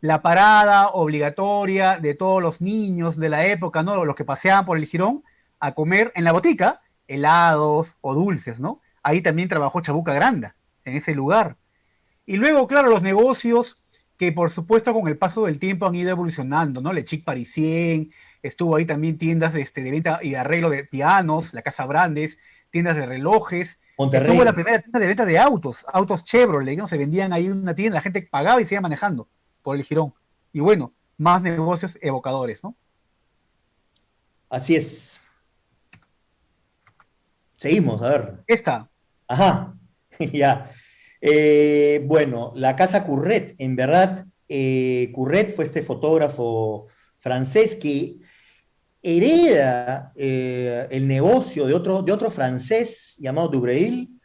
la parada obligatoria de todos los niños de la época, ¿no? Los que paseaban por el Girón a comer en la botica helados o dulces, ¿no? Ahí también trabajó Chabuca Granda, en ese lugar. Y luego, claro, los negocios que por supuesto con el paso del tiempo han ido evolucionando, ¿no? Le Chic Parisien, estuvo ahí también tiendas de venta y de arreglo de pianos, la Casa Brandes, tiendas de relojes, estuvo la
Monterrey.
primera tienda de venta de autos, autos Chevrolet, ¿no? Se vendían ahí en una tienda, la gente pagaba y se iba manejando por el Girón. Y bueno, más negocios evocadores, ¿no?
Así es. Seguimos, a ver.
Esta,
Ajá, ya. Bueno, la casa Curret, en verdad, Curret fue este fotógrafo francés que hereda el negocio de otro francés llamado Dubreuil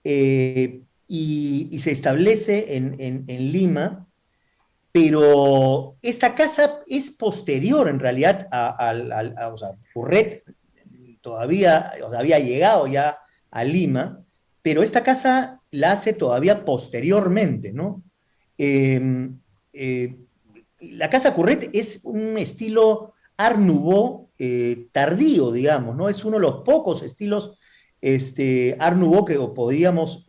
y se establece en Lima, pero esta casa es posterior en realidad o sea, Curret todavía, o sea, había llegado ya a Lima, pero esta casa la hace todavía posteriormente, ¿no? Eh, eh, la casa Curret es un estilo Art Nouveau tardío, digamos, ¿no? Es uno de los pocos estilos Art Nouveau que podríamos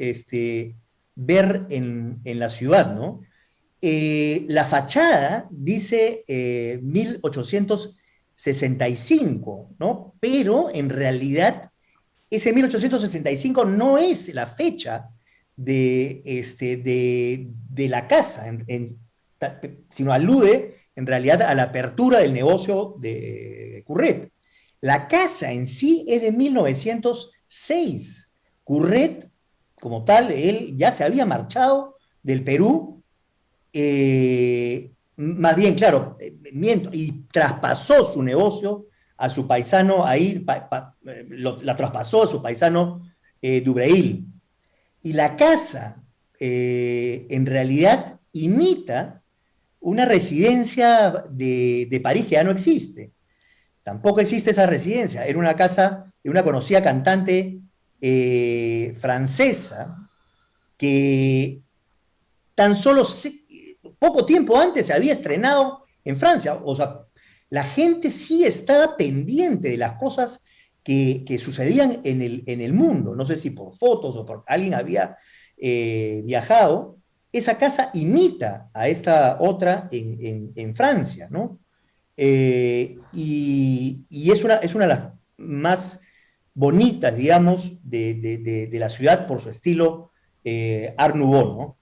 ver en la ciudad, ¿no? La fachada dice 1865, ¿no? Pero en realidad ese 1865 no es la fecha de la casa, sino alude en realidad a la apertura del negocio de Curret. La casa en sí es de 1906. Curret, como tal, él ya se había marchado del Perú más bien, claro, miento, y traspasó su negocio a su paisano, ahí la traspasó a su paisano Dubreuil. Y la casa, en realidad, imita una residencia de París que ya no existe. Tampoco existe esa residencia. Era una casa de una conocida cantante francesa que tan solo poco tiempo antes se había estrenado en Francia. O sea, la gente sí estaba pendiente de las cosas que sucedían en el mundo. No sé si por fotos o porque alguien había viajado. Esa casa imita a esta otra en Francia, ¿no? Y es una de las más bonitas, digamos, de la ciudad por su estilo Art Nouveau, ¿no?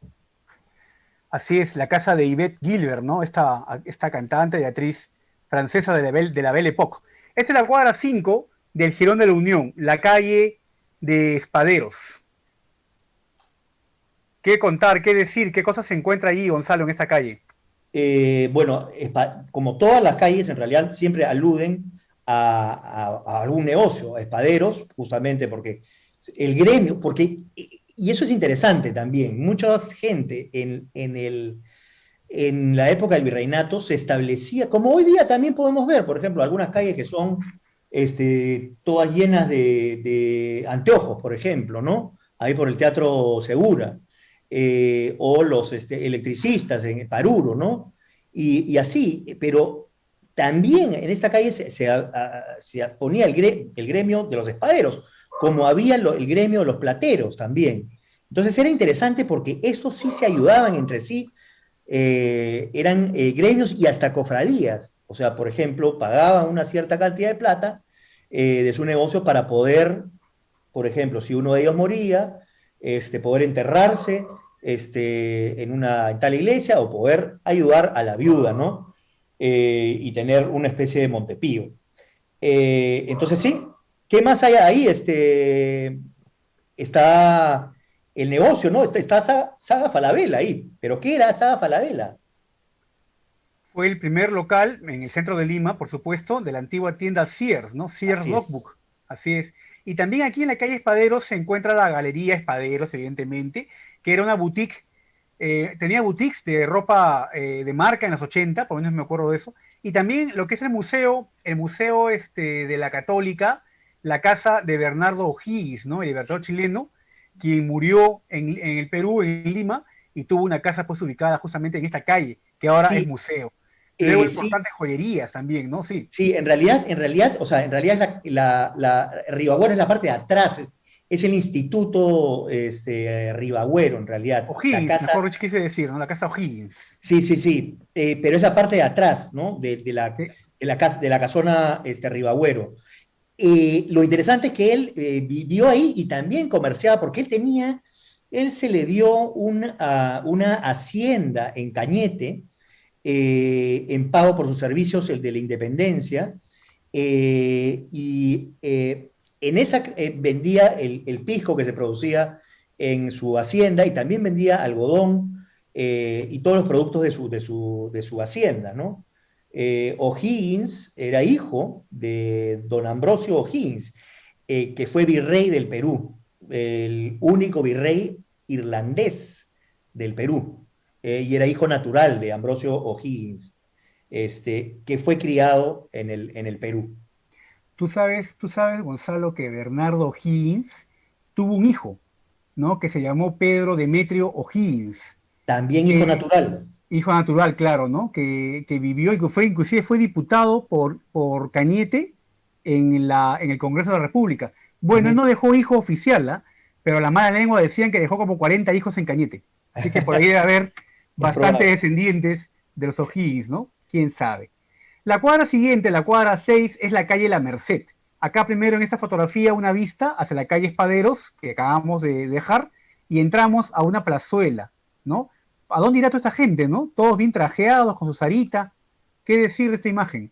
así es, la casa de Yvette Gilbert, ¿no? Esta cantante y actriz francesa de la Belle Époque. Esta es la cuadra 5 del Girón de la Unión, la calle de Espaderos. ¿Qué contar, qué decir, qué cosas se encuentra allí, Gonzalo, en esta calle?
Bueno, como todas las calles en realidad siempre aluden a algún negocio, a espaderos, justamente porque el gremio, y eso es interesante también, mucha gente en la época del virreinato se establecía, como hoy día también podemos ver, por ejemplo, algunas calles que son todas llenas de anteojos, por ejemplo, ¿no? Ahí por el Teatro Segura, o los electricistas en Paruro, ¿no? Y así, pero también en esta calle se ponía el gremio de los espaderos, como había el gremio de los plateros también. Entonces era interesante porque estos sí se ayudaban entre sí, eran gremios y hasta cofradías. O sea, por ejemplo, pagaban una cierta cantidad de plata de su negocio para poder, por ejemplo, si uno de ellos moría, poder enterrarse en tal iglesia o poder ayudar a la viuda, ¿no? Y tener una especie de Montepío. Entonces, sí, ¿qué más hay ahí? Está el negocio, ¿no? Está Saga Falabella ahí. ¿Pero qué era Saga Falabella?
Fue el primer local en el centro de Lima, por supuesto, de la antigua tienda Sears, ¿no? Sears
Así es.
Dogbook, así es. Y también aquí en la calle Espaderos se encuentra la Galería Espaderos, evidentemente, que era una boutique, tenía boutiques de ropa de marca en los 80, por lo menos me acuerdo de eso, y también lo que es el museo de la Católica, la casa de Bernardo O'Higgins, ¿no? El libertador chileno, quien murió en el Perú, en Lima, y tuvo una casa pues ubicada justamente en esta calle, que ahora es
Sí,
museo. Luego
sí,
importantes joyerías también, ¿no? Sí.
sí, o sea, en realidad Ribagüero es la parte de atrás, es el Instituto Ribagüero, en realidad. La
O'Higgins,
casa,
mejor dicho quise decir, ¿no? La casa O'Higgins.
sí, sí, sí, pero es la parte de atrás, ¿no?
Sí.
De la casona Ribagüero. Lo interesante es que él vivió ahí y también comerciaba, porque él se le dio una hacienda en Cañete, en pago por sus servicios, el de la Independencia, y en esa vendía el pisco que se producía en su hacienda y también vendía algodón y todos los productos de su hacienda, ¿no? O'Higgins era hijo de don Ambrosio O'Higgins, que fue virrey del Perú, el único virrey irlandés del Perú, y era hijo natural de Ambrosio O'Higgins, que fue criado en el Perú.
Tú sabes, Gonzalo, que Bernardo O'Higgins tuvo un hijo, ¿no? Que se llamó Pedro Demetrio O'Higgins,
También hijo
que
natural.
hijo natural, claro, ¿no? Que vivió y que fue, inclusive fue diputado por Cañete en el Congreso de la República. Bueno, él
Ujú.
no dejó hijo oficial, ¿ah? Pero la mala lengua decían que dejó como 40 hijos en Cañete. Así que por ahí debe haber
Es
bastantes
probable.
descendientes de los O'Higgins, ¿no? ¿Quién sabe? La cuadra siguiente, la cuadra 6, es la calle La Merced. Acá primero en esta fotografía una vista hacia la calle Espaderos, que acabamos de dejar, y entramos a una plazuela, ¿no? ¿A dónde irá toda esta gente, no? Todos bien trajeados, con su sarita. ¿Qué decir de esta imagen?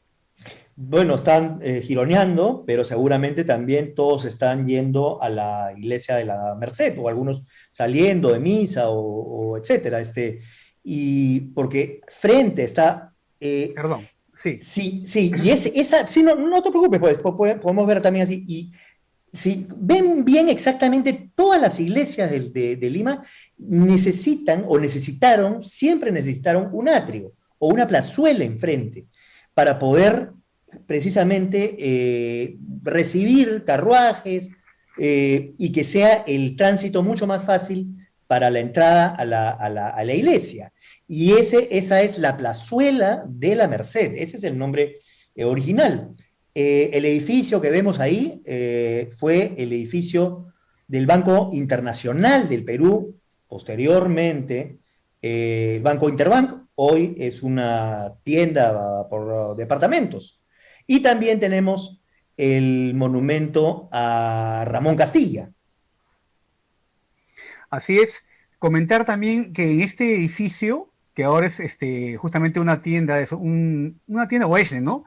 Bueno, están gironeando, pero seguramente también todos están yendo a la iglesia de la Merced, o algunos saliendo de misa, o etcétera. Y porque frente está,
Perdón, sí.
sí, sí, y sí, no, no te preocupes, pues, podemos ver también así. Y si ven bien exactamente, todas las iglesias de Lima necesitan o necesitaron, siempre necesitaron un atrio o una plazuela enfrente para poder precisamente recibir carruajes y que sea el tránsito mucho más fácil para la entrada a la iglesia. Y esa es la plazuela de la Merced, ese es el nombre original. El edificio que vemos ahí fue el edificio del Banco Internacional del Perú, posteriormente el Banco Interbank, hoy es una tienda por departamentos. Y también tenemos el monumento a Ramón Castilla.
Así es. Comentar también que en este edificio, que ahora es justamente una tienda, una tienda Oesne, ¿no?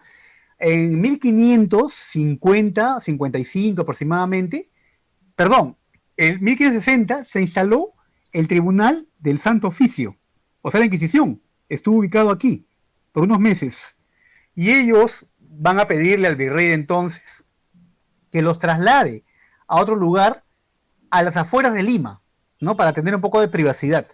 En 1555 aproximadamente, perdón, en 1560 se instaló el Tribunal del Santo Oficio, o sea, la Inquisición. Estuvo ubicado aquí por unos meses. Y ellos van a pedirle al virrey de entonces que los traslade a otro lugar a las afueras de Lima, ¿no? Para tener un poco de privacidad.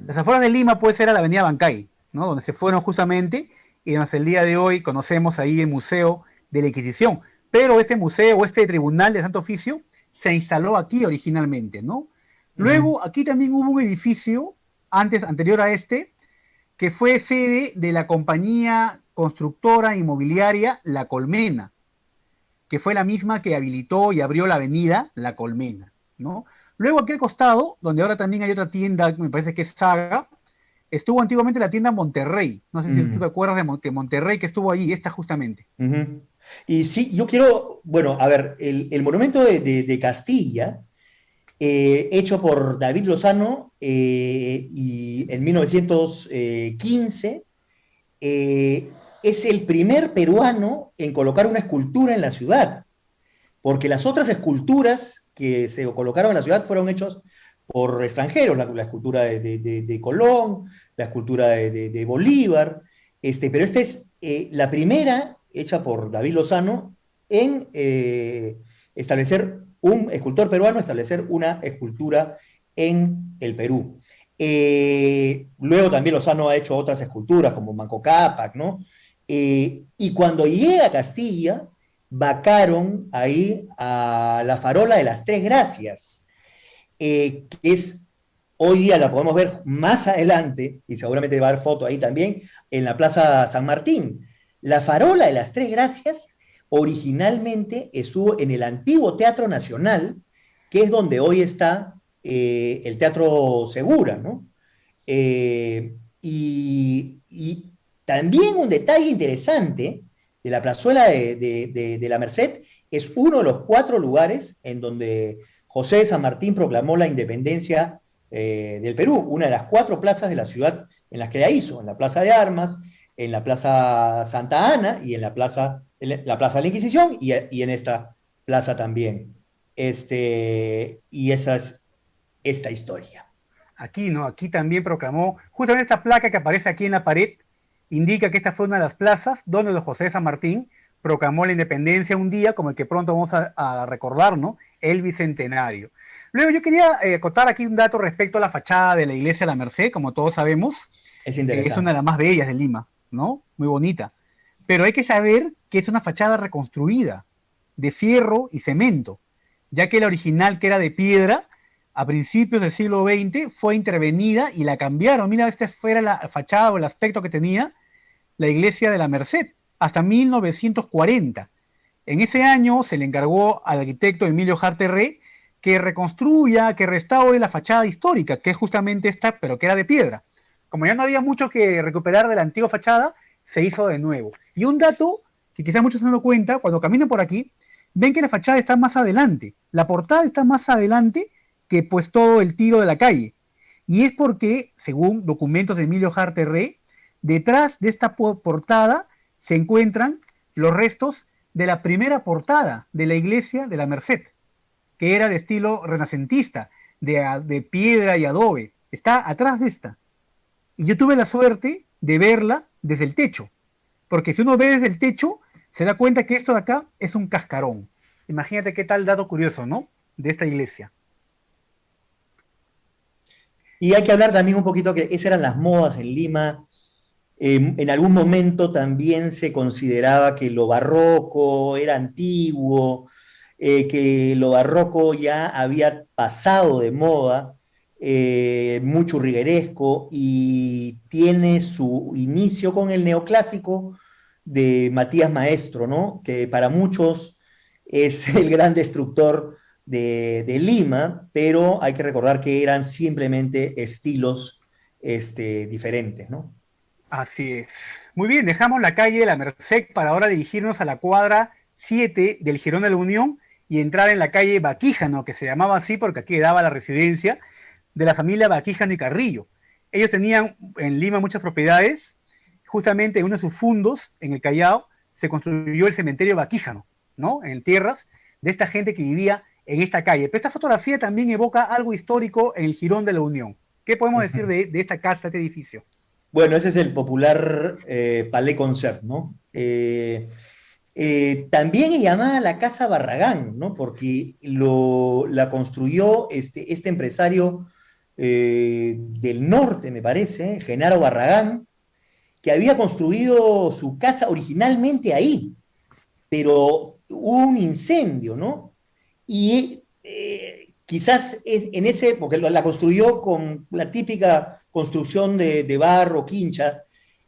Las afueras de Lima puede ser a la avenida Bancay, ¿no? Donde se fueron justamente y donde el día de hoy conocemos ahí el Museo de la Inquisición. Pero este museo o este tribunal de Santo Oficio se instaló aquí originalmente, ¿no?
Uh -huh.
Luego, aquí también hubo un edificio, anterior a este, que fue sede de la compañía constructora inmobiliaria La Colmena, que fue la misma que habilitó y abrió la avenida La Colmena, ¿no? Luego aquí al costado, donde ahora también hay otra tienda, me parece que es Saga, estuvo antiguamente la tienda Monterrey. No sé si tú te
Mm,
acuerdas de Monterrey que estuvo ahí, esta justamente.
ujú. Y sí, yo quiero, bueno, a ver, el monumento de Castilla, hecho por David Lozano y en 1915, eh, es el primer peruano en colocar una escultura en la ciudad, porque las otras esculturas que se colocaron en la ciudad fueron hechas por extranjeros, la escultura de Colón, la escultura de Bolívar, pero esta es la primera hecha por David Lozano en establecer un escultor peruano, establecer una escultura en el Perú. Luego también Lozano ha hecho otras esculturas como Manco Cápac, ¿no? Y cuando llega a Castilla, vacaron ahí a la farola de las Tres Gracias, que es, hoy día la podemos ver más adelante, y seguramente va a haber foto ahí también, en la Plaza San Martín. La farola de las Tres Gracias originalmente estuvo en el antiguo Teatro Nacional, que es donde hoy está el Teatro Segura, ¿no? Y también un detalle interesante de la plazuela de la Merced es uno de los 4 lugares en donde José de San Martín proclamó la independencia del Perú, una de las 4 plazas de la ciudad en las que la hizo, en la Plaza de Armas, en la Plaza Santa Ana y en la plaza de la Inquisición y en esta plaza también. Y esa es esta historia.
Aquí, ¿no? Aquí también proclamó, justamente esta placa que aparece aquí en la pared, indica que esta fue una de las plazas donde los José de San Martín proclamó la independencia un día como el que pronto vamos a recordar, ¿no? El Bicentenario. Luego yo quería acotar aquí un dato respecto a la fachada de la iglesia de la Merced, como todos sabemos,
Es
es una de
interesante.
las más bellas de Lima, ¿no? Muy bonita. Pero hay que saber que es una fachada reconstruida, de fierro y cemento, ya que la original, que era de piedra, a principios del siglo XX fue intervenida y la cambiaron. Mira, esta fuera la fachada o el aspecto que tenía la iglesia de la Merced, hasta 1940. En ese año se le encargó al arquitecto Emilio Jarterré que reconstruya, que restaure la fachada histórica, que es justamente esta, pero que era de piedra. Como ya no había mucho que recuperar de la antigua fachada, se hizo de nuevo. Y un dato que quizás muchos se han dado cuenta, cuando caminan por aquí, ven que la fachada está más adelante. La portada está más adelante que pues todo el tiro de la calle. Y es porque, según documentos de Emilio Jarterré, detrás de esta portada se encuentran los restos de la primera portada de la iglesia de la Merced, que era de estilo renacentista, de piedra y adobe. Está atrás de esta. Y yo tuve la suerte de verla desde el techo, porque si uno ve desde el techo, se da cuenta que esto de acá es un cascarón. Imagínate qué tal dato curioso, ¿no? De esta iglesia.
Y hay que hablar también un poquito que esas eran las modas en Lima. En algún momento también se consideraba que lo barroco era antiguo, que lo barroco ya había pasado de moda, muy churrigueresco, y tiene su inicio con el neoclásico de Matías Maestro, ¿no? Que para muchos es el gran destructor de Lima, pero hay que recordar que eran simplemente estilos diferentes, ¿no?
Así es. Muy bien, dejamos la calle de la Merced para ahora dirigirnos a la cuadra 7 del Girón de la Unión y entrar en la calle Baquíjano, que se llamaba así porque aquí daba la residencia de la familia Baquíjano y Carrillo. Ellos tenían en Lima muchas propiedades. Justamente en uno de sus fundos, en el Callao, se construyó el cementerio Baquíjano, ¿no? En tierras de esta gente que vivía en esta calle. Pero esta fotografía también evoca algo histórico en el Girón de la Unión. ¿Qué podemos decir de esta casa, este edificio?
Bueno, ese es el popular Palais Concert, ¿no? También es llamada la Casa Barragán, ¿no? Porque la construyó este empresario del norte, me parece, Genaro Barragán, que había construido su casa originalmente ahí, pero hubo un incendio, ¿no? Y quizás en porque la construyó con la típica construcción de barro, quincha,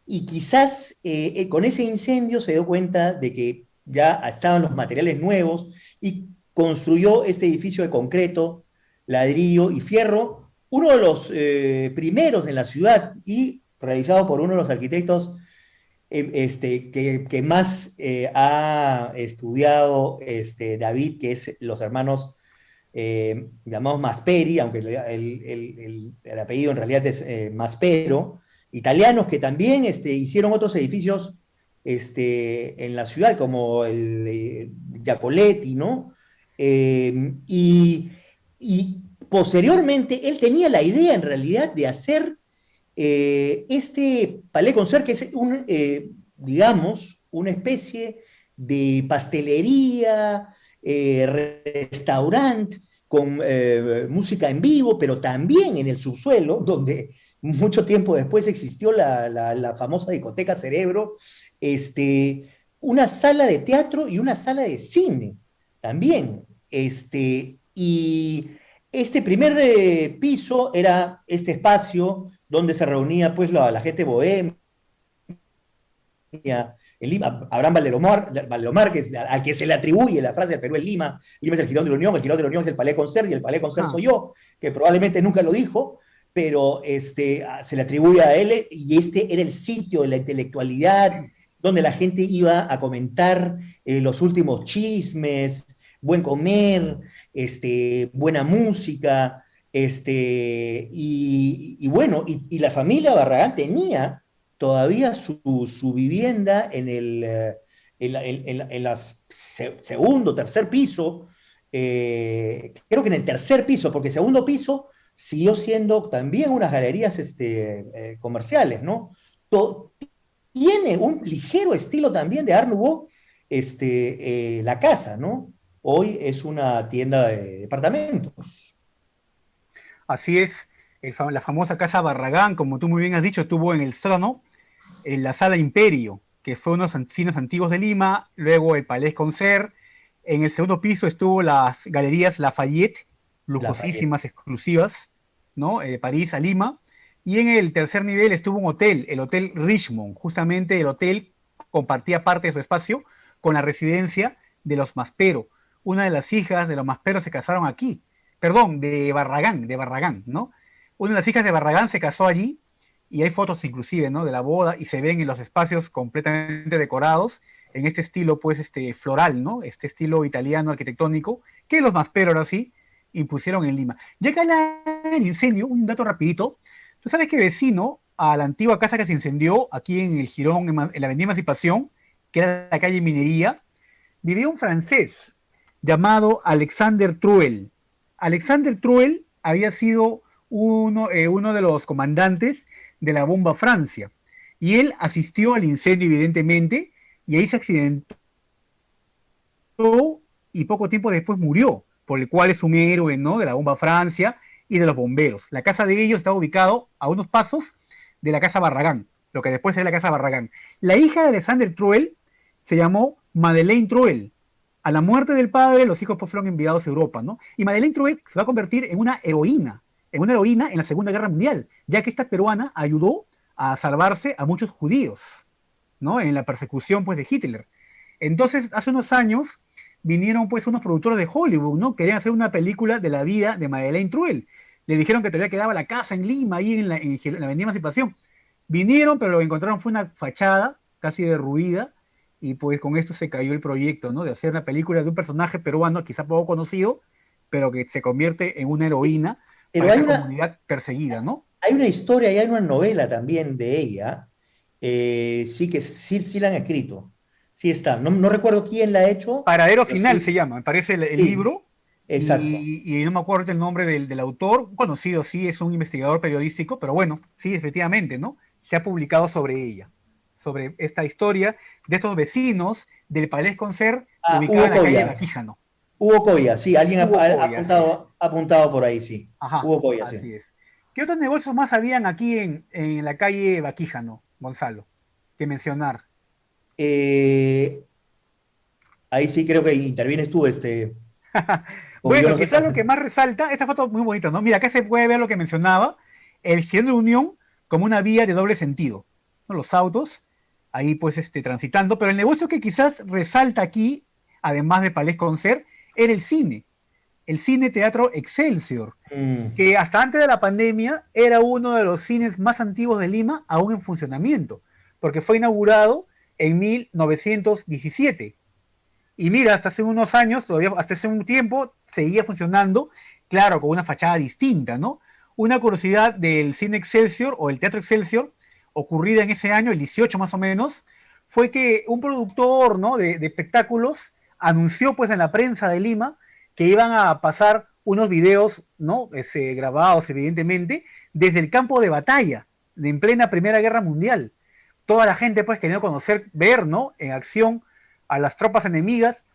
y quizás con ese incendio se dio cuenta de que ya estaban los materiales nuevos y construyó este edificio de concreto, ladrillo y fierro, uno de los primeros en la ciudad y realizado por uno de los arquitectos que más ha estudiado David, que es los hermanos llamados Masperi, aunque el apellido en realidad es Maspero, italianos que también hicieron otros edificios en la ciudad, como el Giacoletti, ¿no? Y posteriormente él tenía la idea en realidad de hacer este Palais Concert, que es digamos, una especie de pastelería, restaurante, con música en vivo, pero también en el subsuelo, donde mucho tiempo después existió la famosa discoteca Cerebro, una sala de teatro y una sala de cine también. Y este primer piso era este espacio donde se reunía pues la gente bohemia en Lima, Abraham Valdelomar, al que se le atribuye la frase del Perú en Lima, Lima es el Girón de la Unión, el Girón de la Unión es el Palais Concert y el Palais Concert soy yo, que probablemente nunca lo dijo, pero se le atribuye a él y este era el sitio de la intelectualidad, donde la gente iba a comentar los últimos chismes, buen comer, buena música, y bueno, y la familia Barragán tenía todavía su vivienda en las segundo, tercer piso, creo que en el tercer piso, porque el segundo piso siguió siendo también unas galerías comerciales, ¿no? To Tiene un ligero estilo también de Art Nouveau, la casa, ¿no? Hoy es una tienda de departamentos.
Así es, la famosa Casa Barragán, como tú muy bien has dicho, estuvo en el sótano, en la Sala Imperio, que fue uno de los cines antiguos de Lima, luego el Palais Concert, en el segundo piso estuvo las galerías Lafayette,
Lafayette.
lujosísimas, exclusivas, ¿no? De París a Lima, y en el tercer nivel estuvo un hotel, el Hotel Richmond, justamente el hotel compartía parte de su espacio con la residencia de los Maspero. Una de las hijas de los Maspero se casaron aquí, perdón, de Barragán, ¿no? Una de las hijas de Barragán se casó allí y hay fotos inclusive, ¿no? De la boda y se ven en los espacios completamente decorados en este estilo, pues, floral, ¿no? Este estilo italiano arquitectónico que los Maspero, ahora sí, impusieron en Lima. Llega el incendio, un dato rapidito. Tú sabes que vecino a la antigua casa que se incendió aquí en el Girón, en la Avenida Emancipación, que era la calle Minería, vivía un francés llamado Alexander Truel. Alexander Truel había sido uno de los comandantes de la bomba Francia. Y él asistió al incendio, evidentemente, y ahí se accidentó y poco tiempo después murió, por el cual es un héroe, ¿no? De la bomba Francia y de los bomberos. La casa de ellos estaba ubicado a unos pasos de la casa Barragán, lo que después es la casa Barragán. La hija de Alexander Truel se llamó Madeleine Truel. A la muerte del padre, los hijos pues fueron enviados a Europa, ¿no? Y Madeleine Truel se va a convertir en una heroína en la Segunda Guerra Mundial, ya que esta peruana ayudó a salvarse a muchos judíos, ¿no? En la persecución, pues, de Hitler. Entonces, hace unos años, vinieron, pues, unos productores de Hollywood, ¿no? Querían hacer una película de la vida de Madeleine Truel. Le dijeron que todavía quedaba la casa en Lima, ahí en la Avenida Emancipación. Vinieron, pero lo que encontraron fue una fachada casi derruida, y pues con esto se cayó el proyecto, ¿no? De hacer una película de un personaje peruano, quizá poco conocido, pero que se convierte en una heroína
Pero
para esta comunidad perseguida, ¿no?
hay una historia y hay una novela también de ella, sí que sí, sí la han escrito, sí está, no recuerdo quién la ha hecho,
Paradero
pero
Final se
sí,
llama, me parece el
sí,
libro,
exacto.
y no me acuerdo el nombre del autor, conocido, sí, es un investigador periodístico, pero bueno, sí, efectivamente, ¿no? Se ha publicado sobre ella, sobre esta historia de estos vecinos del Palais Concert
Ah,
ubicada
Hugo
en la calle
Coya,
Baquíjano.
Hugo Coya, sí, alguien
Hugo Coya, así es.
ha apuntado por ahí, sí,
Ajá,
Hugo Coya, sí.
así es. ¿Qué otros negocios más habían aquí en la calle Baquíjano, Gonzalo, que mencionar?
Eh, Ahí sí creo que intervienes tú, porque yo
Bueno,
no sé.
quizás lo que más resalta, esta foto muy bonita, ¿no? Mira, acá se puede ver lo que mencionaba, el Girón de Unión como una vía de doble sentido. ¿no? Los autos, ahí pues transitando, pero el negocio que quizás resalta aquí, además de Palais Concert, era el cine teatro Excelsior,
Mm,
que hasta antes de la pandemia era uno de los cines más antiguos de Lima, aún en funcionamiento, porque fue inaugurado en 1917. Y mira, hasta hace unos años, todavía hasta hace un tiempo, seguía funcionando, claro, con una fachada distinta, ¿no? Una curiosidad del cine Excelsior o el teatro Excelsior, ocurrida en ese año, el 18 más o menos, fue que un productor, ¿no? de espectáculos anunció pues en la prensa de Lima que iban a pasar unos videos, ¿no? Grabados evidentemente, desde el campo de batalla, en plena Primera Guerra Mundial. Toda la gente pues quería conocer, ver, ¿no? En acción a las tropas enemigas,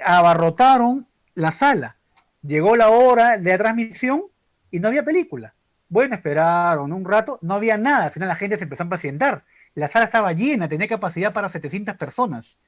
abarrotaron la sala. Llegó la hora de la transmisión y no había película. Bueno, esperaron un rato, no había nada. Al final la gente se empezó a impacientar. La sala estaba llena, tenía capacidad para 700 personas.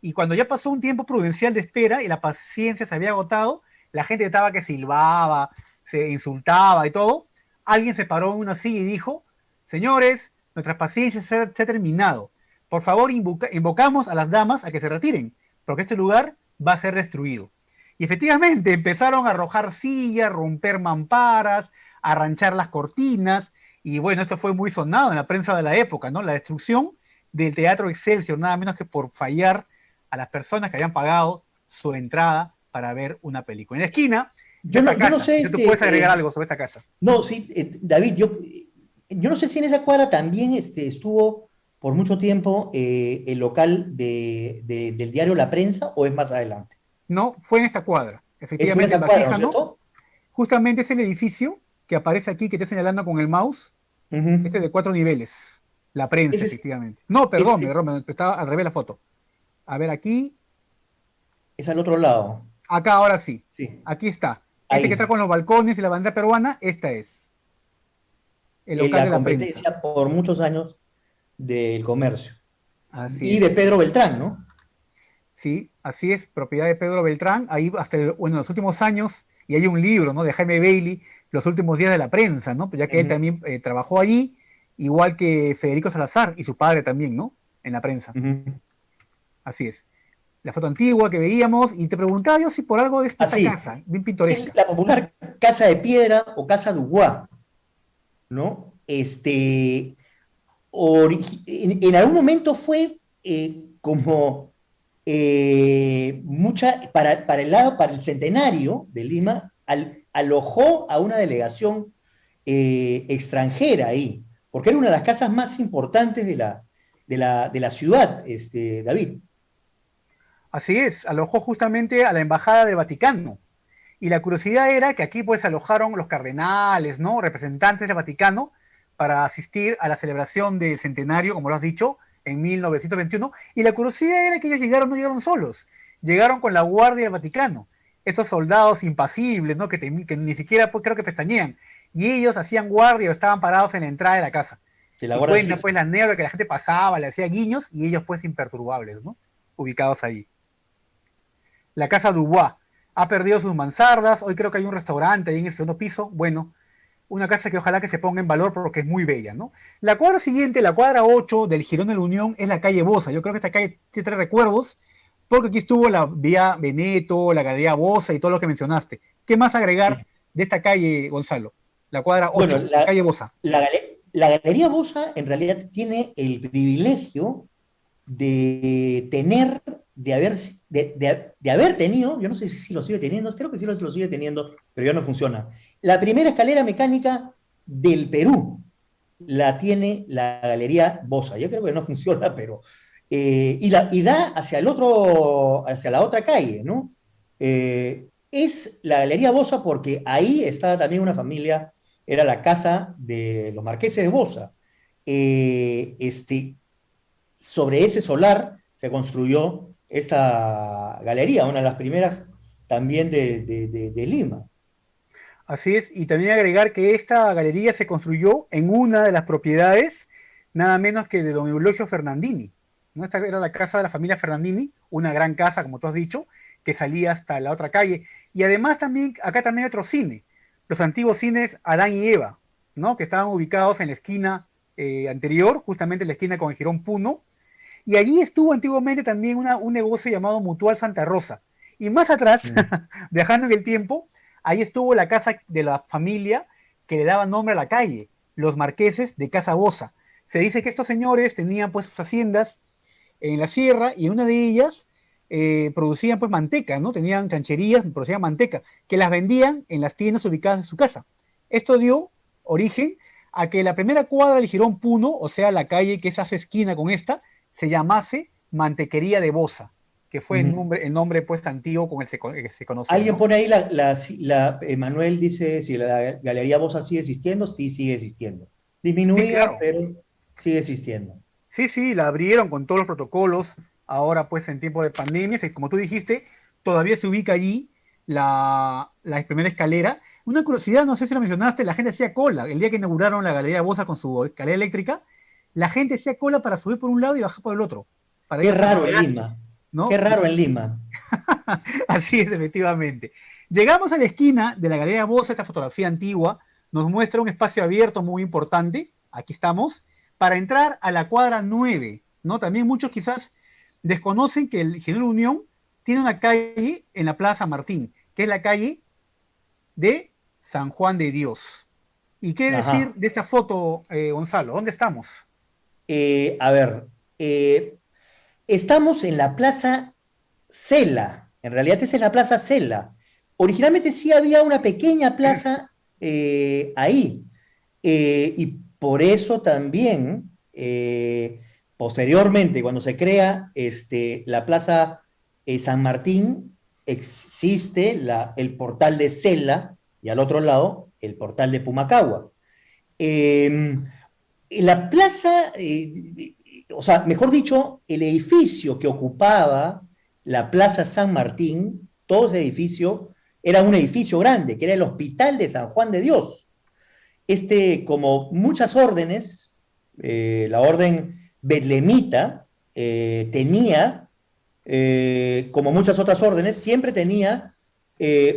Y cuando ya pasó un tiempo prudencial de espera y la paciencia se había agotado, la gente estaba que silbaba, se insultaba y todo. Alguien se paró en una silla y dijo: señores, nuestra paciencia se ha terminado. Por favor, invocamos a las damas a que se retiren, porque este lugar va a ser destruido. Y efectivamente empezaron a arrojar sillas, romper mamparas, a arranchar las cortinas, y bueno, esto fue muy sonado en la prensa de la época, ¿no? La destrucción del Teatro Excelsior, nada menos que por fallar a las personas que habían pagado su entrada para ver una película. En la esquina está esta
yo no
casa.
sé,
Si tú puedes agregar algo sobre esta casa.
no, sí, David, yo no sé si en esa cuadra también estuvo por mucho tiempo el local del diario La Prensa o es más adelante.
No, fue en esta cuadra.
Es en
Efectivamente, en
esa cuadra, ¿no es
Baquija,
cierto?
justamente es el edificio que aparece aquí, que estoy señalando con el mouse, este
Ujú.
de 4 niveles. La prensa,
Ese
efectivamente. No,
es,
perdón, estaba al revés la foto. A ver, aquí,
es al otro lado.
acá, ahora sí.
Sí,
Aquí está. Este que está
ahí.
con los balcones y la bandera peruana, esta es el
En
local de
la
la prensa.
competencia por muchos años del comercio.
Así
Y de
es.
Pedro Beltrán, ¿no?
Sí, así es, propiedad de Pedro Beltrán. Ahí hasta bueno, los últimos años, y hay un libro, ¿no? De Jaime Bailey, Los últimos días de la prensa, ¿no? Ya que él
Ujú,
también trabajó allí, igual que Federico Salazar y su padre también, ¿no? En la prensa.
ujú.
Así es. La foto antigua que veíamos, y te preguntaba yo si por algo de esta
Así,
casa, bien
es
pintoresca.
la popular Casa de Piedra o Casa Dubois, ¿no? En algún momento fue como para el lado, para el centenario de Lima, alojó a una delegación extranjera ahí, porque era una de las casas más importantes de la ciudad, David.
Así es, alojó justamente a la Embajada de Vaticano. Y la curiosidad era que aquí pues alojaron los cardenales, ¿no? Representantes del Vaticano para asistir a la celebración del centenario, como lo has dicho, en 1921. Y la curiosidad era que ellos llegaron, no llegaron solos, llegaron con la Guardia del Vaticano. Estos soldados impasibles, ¿no? Que ni siquiera pues, creo que pestañean. Y ellos hacían guardia o estaban parados en la entrada de la casa.
De la
Y
Guardia
cuenta
Suiza.
pues la anécdota que la gente pasaba, le hacía guiños y ellos pues imperturbables, ¿no? Ubicados ahí. La casa Dubois ha perdido sus mansardas, hoy creo que hay un restaurante ahí en el segundo piso, bueno, una casa que ojalá que se ponga en valor porque es muy bella, ¿no? La cuadra siguiente, la cuadra 8 del Girón de la Unión, es la calle Bosa. Yo creo que esta calle tiene tres recuerdos, porque aquí estuvo la vía Veneto, la galería Bosa y todo lo que mencionaste. ¿Qué más agregar
Sí.
de esta calle, Gonzalo? La cuadra
Bueno,
8, la calle Bosa.
la Galería Bosa en realidad tiene el privilegio de tener, de haber tenido, yo no sé si lo sigue teniendo, creo que sí lo sigue teniendo, pero ya no funciona. La primera escalera mecánica del Perú la tiene la Galería Bosa. Yo creo que no funciona, pero... y da hacia el otro, hacia la otra calle, ¿no? Es la Galería Bosa porque ahí está también una familia, era la casa de los marqueses de Bosa. Sobre ese solar se construyó esta galería, una de las primeras también de Lima.
Así es, y también agregar que esta galería se construyó en una de las propiedades, nada menos que de don Eulogio Fernandini. ¿No? Esta era la casa de la familia Fernandini, una gran casa, como tú has dicho, que salía hasta la otra calle. Y además también, acá también hay otro cine, los antiguos cines Adán y Eva, ¿no? Que estaban ubicados en la esquina anterior, justamente en la esquina con el Jirón Puno, y allí estuvo antiguamente también un negocio llamado Mutual Santa Rosa. Y más atrás,
Mm.
viajando en el tiempo, ahí estuvo la casa de la familia que le daba nombre a la calle, los marqueses de Casa Bosa. Se dice que estos señores tenían pues sus haciendas en la sierra y en una de ellas producían pues manteca, ¿no? Tenían chancherías, producían manteca, que las vendían en las tiendas ubicadas en su casa. Esto dio origen a que la primera cuadra del Jirón Puno, o sea, la calle que se hace esquina con esta, se llamase Mantequería de Bosa, que fue
Ujú.
el nombre pues antiguo con el que se conoció,
Alguien
¿no?
pone ahí, Manuel dice si la Galería Bosa sigue existiendo, sí sigue existiendo.
Sí,
Disminuida,
claro.
pero sigue existiendo.
Sí, sí, la abrieron con todos los protocolos, ahora pues en tiempo de pandemia, y como tú dijiste, todavía se ubica allí la primera escalera. Una curiosidad, no sé si lo mencionaste, la gente hacía cola. El día que inauguraron la Galería Bosa con su escalera eléctrica, la gente hacía cola para subir por un lado y bajar por el otro, para ir
Qué
a San
raro en
Martín,
Lima. Qué
¿no?
raro en Lima.
Así es, efectivamente. Llegamos a la esquina de la Galería Bosa, esta fotografía antigua nos muestra un espacio abierto muy importante, aquí estamos, para entrar a la cuadra 9, ¿no? También muchos quizás desconocen que el General Unión tiene una calle en la Plaza San Martín, que es la calle de San Juan de Dios. ¿Y qué decir
Ajá.
de esta foto, Gonzalo? ¿Dónde estamos?
A ver, estamos en la Plaza Cela. En realidad esa es la Plaza Cela. Originalmente sí había una pequeña plaza ahí. Y por eso también, posteriormente, cuando se crea la Plaza San Martín, existe el portal de Cela y al otro lado el portal de Pumacagua. Eh, la plaza, o sea, mejor dicho, el edificio que ocupaba la Plaza San Martín, todo ese edificio, era un edificio grande, que era el Hospital de San Juan de Dios. Como muchas órdenes, la orden betlemita tenía, como muchas otras órdenes, siempre tenía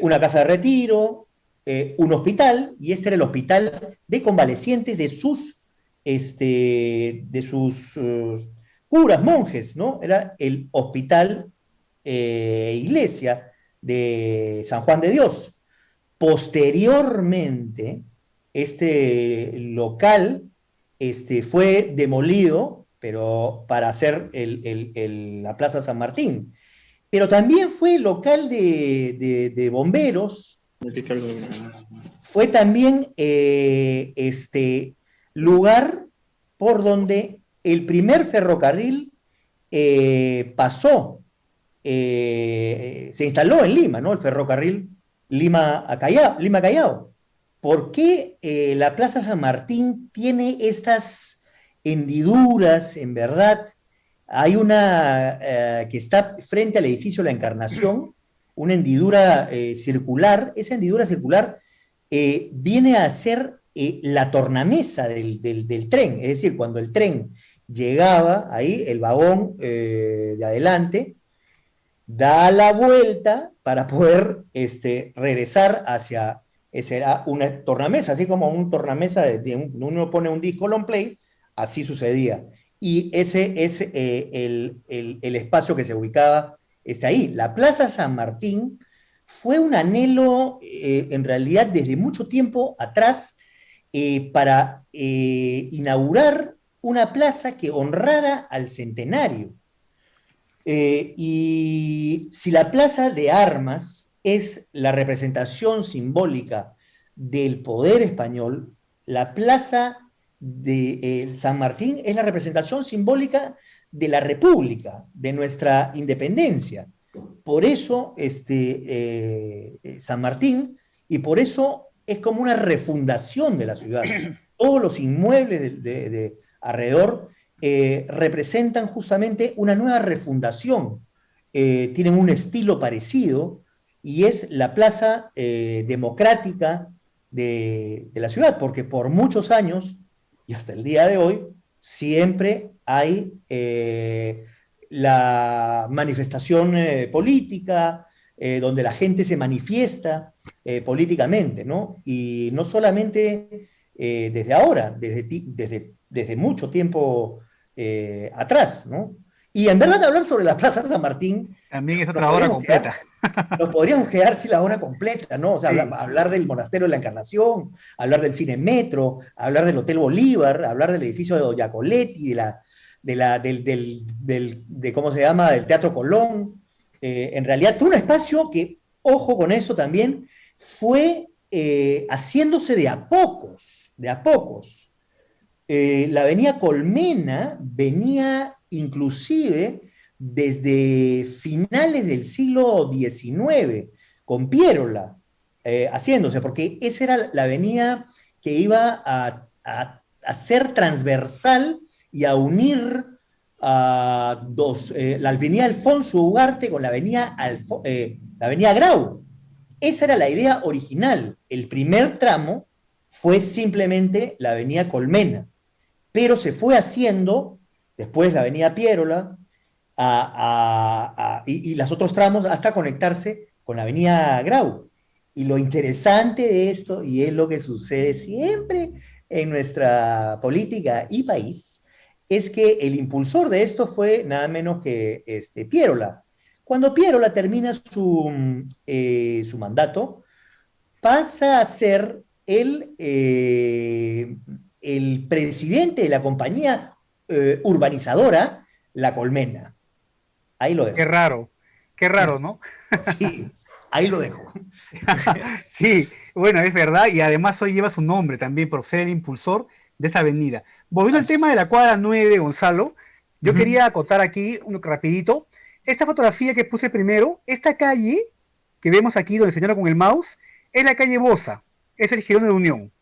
una casa de retiro, un hospital, y este era el hospital de convalecientes de sus curas, monjes, ¿no? Era el hospital iglesia de San Juan de Dios. Posteriormente, este local fue demolido, pero para hacer la Plaza San Martín. Pero también fue local de bomberos, fue también lugar por donde el primer ferrocarril pasó, se instaló en Lima, ¿no? El ferrocarril Lima-Callao. ¿Por qué la Plaza San Martín tiene estas hendiduras, en verdad? Hay una que está frente al edificio La Encarnación, una hendidura circular. Esa hendidura circular viene a ser la tornamesa del tren, es decir, cuando el tren llegaba ahí, el vagón de adelante, da la vuelta para poder regresar hacia, era una tornamesa, así como un tornamesa, uno pone un disco long play, así sucedía. Y ese es el espacio que se ubicaba ahí. La Plaza San Martín fue un anhelo, en realidad, desde mucho tiempo atrás, para inaugurar una plaza que honrara al centenario. Y si la Plaza de Armas es la representación simbólica del poder español, la Plaza de San Martín es la representación simbólica de la República, de nuestra independencia. Por eso San Martín, y por eso es como una refundación de la ciudad. Todos los inmuebles de alrededor representan justamente una nueva refundación. Tienen un estilo parecido y es la plaza democrática de la ciudad, porque por muchos años y hasta el día de hoy siempre hay la manifestación política, donde la gente se manifiesta políticamente, ¿no? Y no solamente desde ahora, desde desde mucho tiempo atrás, ¿no? Y en verdad hablar sobre la Plaza San Martín,
También es
nos
otra hora
podríamos
completa.
quedar, nos podríamos quedar sin la hora completa, ¿no? O sea,
Sí,
hablar del Monasterio de la Encarnación, hablar del Cine Metro, hablar del Hotel Bolívar, hablar del edificio de Doña Coletti, de ¿cómo se llama?, del Teatro Colón. En realidad fue un espacio que, ojo con eso también, fue haciéndose de a pocos, de a pocos. La avenida Colmena venía inclusive desde finales del siglo XIX, con Piérola, haciéndose, porque esa era la avenida que iba a ser transversal y a unir la avenida Alfonso Ugarte con la avenida Grau. Esa era la idea original. El primer tramo fue simplemente la avenida Colmena, pero se fue haciendo después la avenida Piérola y los otros tramos hasta conectarse con la avenida Grau. Y lo interesante de esto, y es lo que sucede siempre en nuestra política y país, es que el impulsor de esto fue nada menos que Piérola. Cuando Piérola termina su mandato, pasa a ser el presidente de la compañía urbanizadora La Colmena. Ahí lo dejo.
qué raro, ¿no?
Sí, ahí lo dejo.
Sí, bueno, es verdad, y además hoy lleva su nombre también por ser el impulsor de esta avenida. Volviendo al
Así.
tema de la cuadra 9, Gonzalo, yo
Uh-huh.
quería acotar aquí, rapidito, esta fotografía que puse primero, esta calle que vemos aquí donde señala con el mouse, es la calle Bosa, es el Jirón de la Unión.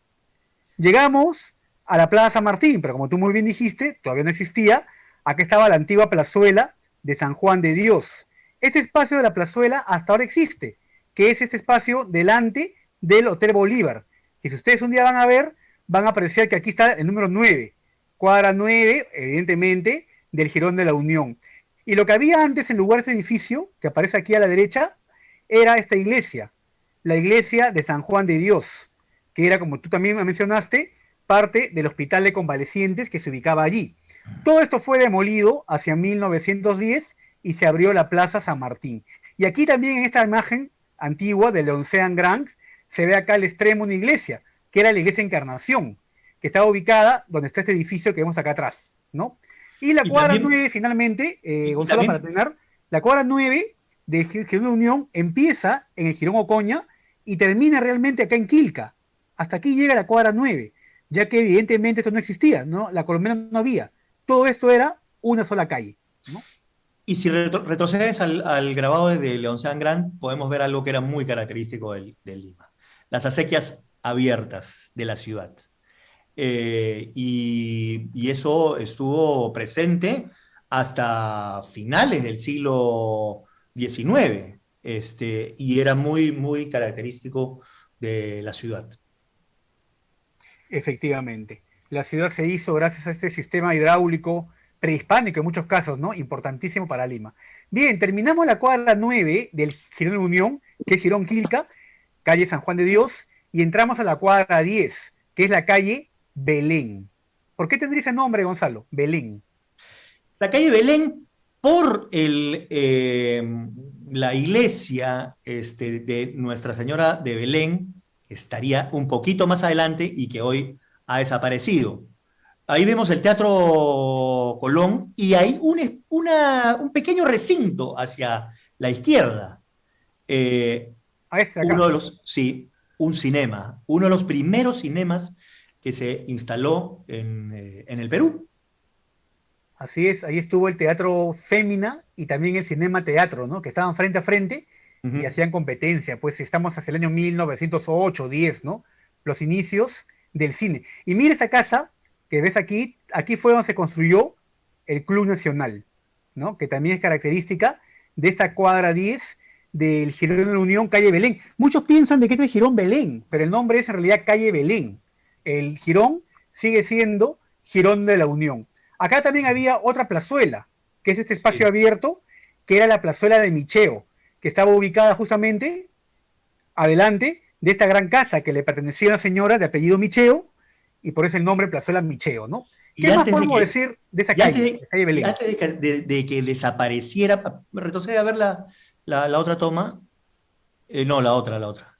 Llegamos a la Plaza San Martín, pero como tú muy bien dijiste, todavía no existía, aquí estaba la antigua plazuela de San Juan de Dios. Este espacio de la plazuela hasta ahora existe, que es este espacio delante del Hotel Bolívar, que si ustedes un día van a ver, van a apreciar que aquí está el número 9, cuadra 9, evidentemente, del Jirón de la Unión. Y lo que había antes en lugar de este edificio, que aparece aquí a la derecha, era esta iglesia, la iglesia de San Juan de Dios, que era, como tú también mencionaste, parte del hospital de convalecientes que se ubicaba allí. Todo esto fue demolido hacia 1910 y se abrió la Plaza San Martín. Y aquí también en esta imagen antigua del Oncean Grand se ve acá al extremo una iglesia, que era la iglesia Encarnación, que estaba ubicada donde está este edificio que vemos acá atrás, ¿no? Y la
Y
cuadra
también,
9, finalmente,
y
Gonzalo, para
también,
terminar, la cuadra 9 de Girón de Unión empieza en el Girón Ocoña y termina realmente acá en Quilca. Hasta aquí llega la cuadra 9, ya que evidentemente esto no existía, ¿no? La Colmena no había. Todo esto era una sola calle, ¿no?
y si retrocedes al grabado de Leoncean Grand, podemos ver algo que era muy característico de Lima. Las acequias abiertas de la ciudad. Y eso estuvo presente hasta finales del siglo XIX, y era muy, muy característico de la ciudad.
Efectivamente. La ciudad se hizo gracias a este sistema hidráulico prehispánico en muchos casos, ¿no? Importantísimo para Lima. Bien, terminamos la cuadra 9 del Girón Unión, que es Girón Quilca, calle San Juan de Dios, y entramos a la cuadra 10, que es la calle Belén. ¿Por qué tendría ese nombre, Gonzalo? Belén.
La calle Belén, por la iglesia de Nuestra Señora de Belén, que estaría un poquito más adelante y que hoy ha desaparecido. Ahí vemos el Teatro Colón y hay un pequeño recinto hacia la izquierda. Eh,
A este de
Uno
acá.
de los, sí, un cinema, uno de los primeros cinemas que se instaló en el Perú.
Así es, ahí estuvo el Teatro Fémina y también el Cinema Teatro, ¿no? Que estaban frente a frente y
Ujú.
hacían competencia. Pues estamos hacia el año 1908, 10, ¿no? Los inicios del cine. Y mira esta casa que ves aquí, aquí fue donde se construyó el Club Nacional, ¿no? Que también es característica de esta cuadra 10 del Jirón de la Unión, calle Belén. Muchos piensan de que este es Jirón Belén, pero el nombre es en realidad calle Belén. El Jirón sigue siendo Jirón de la Unión. Acá también había otra plazuela, que es este espacio
Sí.
abierto, que era la plazuela de Micheo, que estaba ubicada justamente adelante de esta gran casa que le pertenecía a una señora de apellido Micheo, y por eso el nombre Plazuela Micheo, ¿no?
y
¿Qué más
antes de
podemos
que,
decir de esa
y antes
calle,
de,
la calle
sí,
Belén?
antes de que desapareciera, retrocede a ver la otra toma. No, la otra.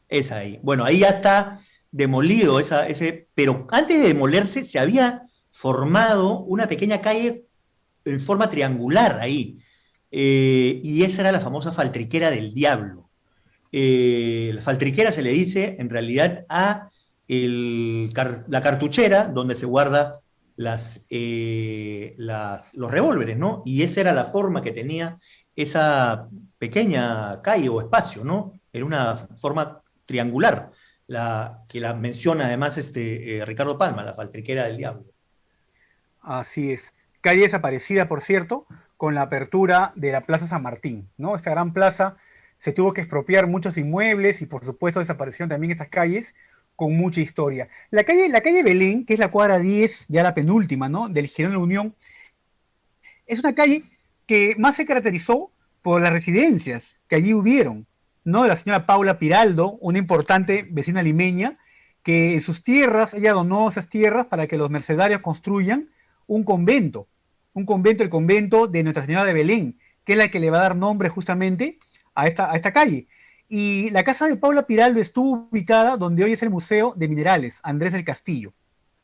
Esa ahí. Bueno, ahí ya está demolido pero antes de demolerse se había formado una pequeña calle en forma triangular ahí. Y esa era la famosa faltriquera del diablo. La faltriquera se le dice en realidad a la cartuchera donde se guarda los revólveres, ¿no? Y esa era la forma que tenía esa pequeña calle o espacio, ¿no? Era una forma triangular, que la menciona además Ricardo Palma, la faltriquera del diablo.
Así es. Calle desaparecida, por cierto, con la apertura de la Plaza San Martín, ¿no? Esta gran plaza se tuvo que expropiar muchos inmuebles y por supuesto desaparecieron también estas calles con mucha historia. La calle Belén, que es la cuadra 10, ya la penúltima, ¿no? Del Girón de la Unión, es una calle que más se caracterizó por las residencias que allí hubieron, ¿no? De la señora Paula Piraldo, una importante vecina limeña, que en sus tierras, ella donó esas tierras para que los mercedarios construyan un convento, el convento de Nuestra Señora de Belén, que es la que le va a dar nombre justamente a esta calle. Y la casa de Paula Piraldo estuvo ubicada donde hoy es el Museo de Minerales, Andrés del Castillo.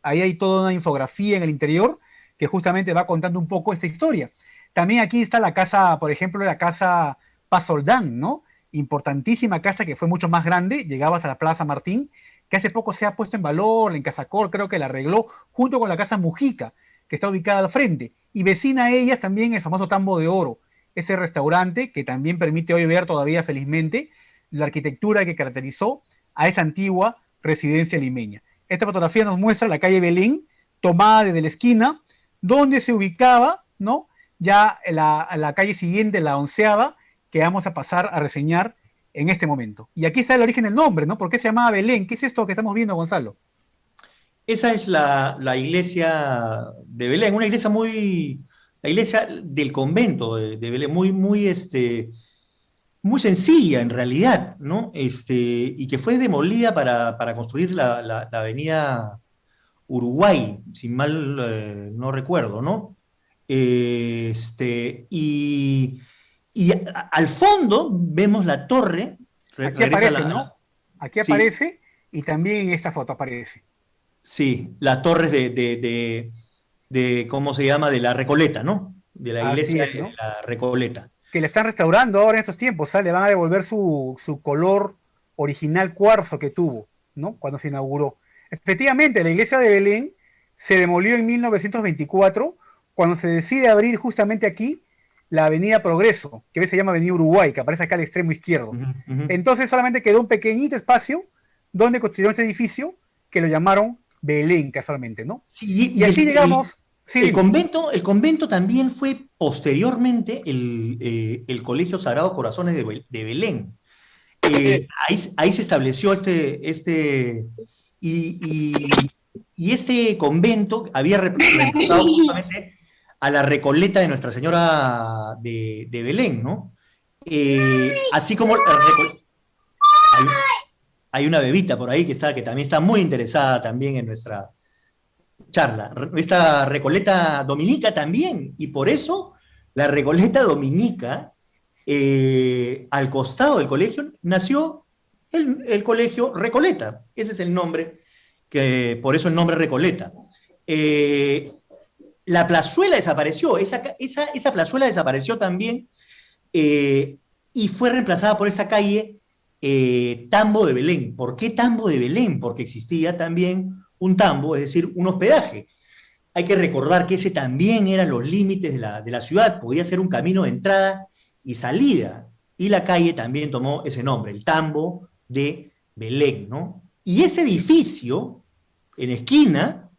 Ahí hay toda una infografía en el interior que justamente va contando un poco esta historia. También aquí está la casa, por ejemplo, la casa Pasoldán, ¿no? Importantísima casa que fue mucho más grande, llegaba hasta la Plaza Martín, que hace poco se ha puesto en valor, en Casacor creo que la arregló, junto con la casa Mujica, que está ubicada al frente. Y vecina a ellas también el famoso Tambo de Oro, ese restaurante que también permite hoy ver todavía felizmente la arquitectura que caracterizó a esa antigua residencia limeña. Esta fotografía nos muestra la calle Belén, tomada desde la esquina, donde se ubicaba, ¿no? Ya la calle siguiente, la onceava, que vamos a pasar a reseñar en este momento. Y aquí está el origen del nombre, ¿no? ¿Por qué se llamaba Belén? ¿Qué es esto que estamos viendo, Gonzalo?
Esa es la iglesia de Belén, una iglesia la iglesia del convento de Belén, muy sencilla en realidad, ¿no? Y que fue demolida para construir la avenida Uruguay, si mal no recuerdo, ¿no? Y, al fondo vemos la torre,
Aquí
regresa
aparece, ¿no? Aquí
sí,
aparece y también en esta foto aparece.
sí, las torres ¿cómo se llama? De la Recoleta, ¿no? De la
Así
iglesia
es,
de
¿no?
la Recoleta.
Que le están restaurando ahora en estos tiempos, ¿sale? Le van a devolver su color original cuarzo que tuvo, ¿no? Cuando se inauguró. Efectivamente, la iglesia de Belén se demolió en 1924, cuando se decide abrir justamente aquí la Avenida Progreso, que hoy se llama Avenida Uruguay, que aparece acá al extremo izquierdo.
Ujú, ujú.
Entonces solamente quedó un pequeñito espacio donde construyeron este edificio que lo llamaron Belén, casualmente, ¿no?
Sí,
Y así llegamos, sí, dime.
el convento también fue posteriormente el Colegio Sagrado Corazones de Belén. Ahí se estableció y, y este convento había reemplazado justamente a la Recoleta de Nuestra Señora de Belén, ¿no? Así como hay, hay una bebita por ahí que también está muy interesada también en nuestra charla. Esta Recoleta Dominica también, y por eso la Recoleta Dominica, al costado del colegio, nació el colegio Recoleta. Ese es el nombre, por eso el nombre Recoleta. Eh, la plazuela desapareció, esa plazuela desapareció también y fue reemplazada por esta calle Tambo de Belén. ¿Por qué Tambo de Belén? Porque existía también un tambo, es decir, un hospedaje. Hay que recordar que ese también eran los límites de la ciudad, podía ser un camino de entrada y salida. Y la calle también tomó ese nombre, el Tambo de Belén, ¿no? Y ese edificio, en esquina,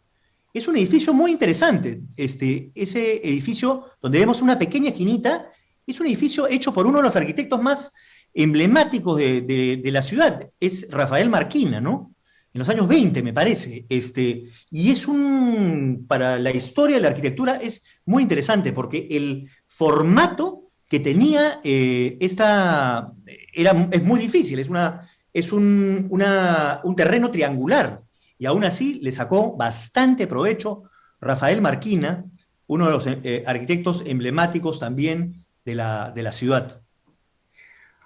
es un edificio muy interesante. Ese edificio, donde vemos una pequeña esquinita, es un edificio hecho por uno de los arquitectos más emblemáticos de la ciudad, es Rafael Marquina, ¿no? En los años 20, me parece. Y para la historia de la arquitectura es muy interesante porque el formato que tenía es muy difícil, un terreno triangular y aún así le sacó bastante provecho Rafael Marquina, uno de los arquitectos emblemáticos también de la ciudad.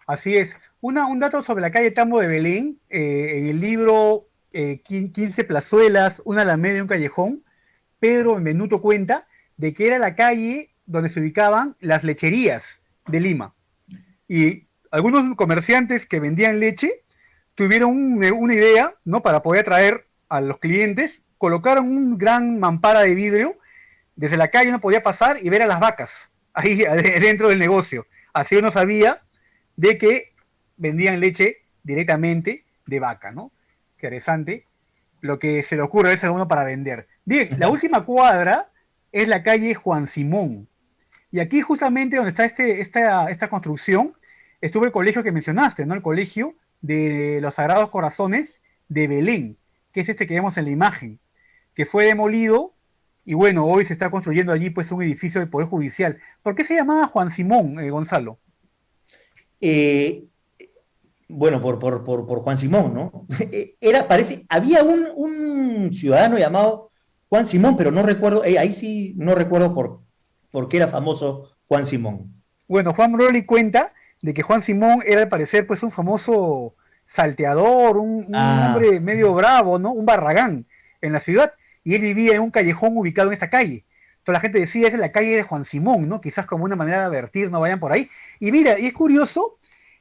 Así es. Un dato sobre la calle Tambo de Belén, en el libro 15 plazuelas, una alameda y un callejón, Pedro Benvenuto cuenta de que era la calle donde se ubicaban las lecherías de Lima. Y algunos comerciantes que vendían leche tuvieron una idea, ¿no? Para poder atraer a los clientes, colocaron un gran mampara de vidrio, desde la calle uno podía pasar y ver a las vacas ahí dentro del negocio. Así uno sabía de que vendían leche directamente de vaca, ¿no? Interesante lo que se le ocurre a veces a uno para vender. Bien, la última cuadra es la calle Juan Simón. Y aquí justamente donde está esta construcción, estuvo el colegio que mencionaste, ¿no? El colegio de los Sagrados Corazones de Belén, que es este que vemos en la imagen, que fue demolido y bueno, hoy se está construyendo allí pues un edificio del Poder Judicial. ¿Por qué se llamaba Juan Simón, Gonzalo?
Eh, bueno, por Juan Simón, ¿no? Parece, había un ciudadano llamado Juan Simón, pero no recuerdo, ahí sí no recuerdo por qué era famoso Juan Simón.
Bueno, Juan Broly cuenta de que Juan Simón era al parecer pues un famoso salteador, un
Ah,
hombre medio bravo, ¿no? Un barragán en la ciudad. Y él vivía en un callejón ubicado en esta calle. Toda la gente decía, esa es la calle de Juan Simón, ¿no? Quizás como una manera de advertir, no vayan por ahí. Y mira, y es curioso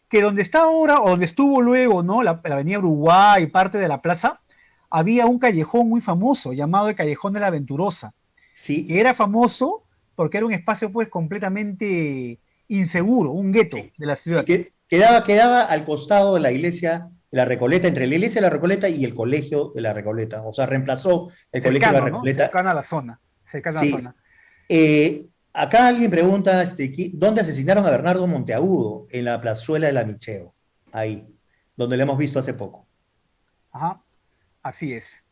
que donde está ahora, o donde estuvo luego, ¿no? La avenida Uruguay, parte de la plaza, había un callejón muy famoso llamado el Callejón de la Venturosa, que
sí,
era famoso porque era un espacio pues completamente inseguro, un gueto
sí,
de la
sí,
ciudad.
que quedaba al costado de la iglesia de la Recoleta, entre la iglesia de la Recoleta y el colegio de la Recoleta. O sea, reemplazó el colegio de la
Cercano, ¿no?
Recoleta.
Cercano a la zona, cercano a la
Sí.
zona.
Acá alguien pregunta, ¿dónde asesinaron a Bernardo Monteagudo? En la plazuela de la Micheo, ahí, donde lo hemos visto hace poco.
Ajá, así es.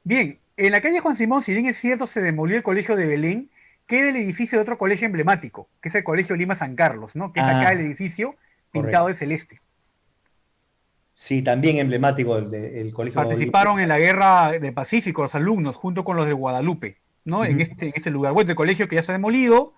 Bien, en la calle Juan Simón, si bien es cierto, se demolió el colegio de Belén, queda el edificio de otro colegio emblemático, que es el Colegio Lima San Carlos, ¿no? Que es acá el
Ah,
edificio pintado
correcto.
de celeste.
Sí, también emblemático el colegio Lima.
Participaron en la guerra del Pacífico los alumnos, junto con los de Guadalupe, ¿no?
Ujú.
En este lugar. Bueno, el colegio que ya se ha demolido.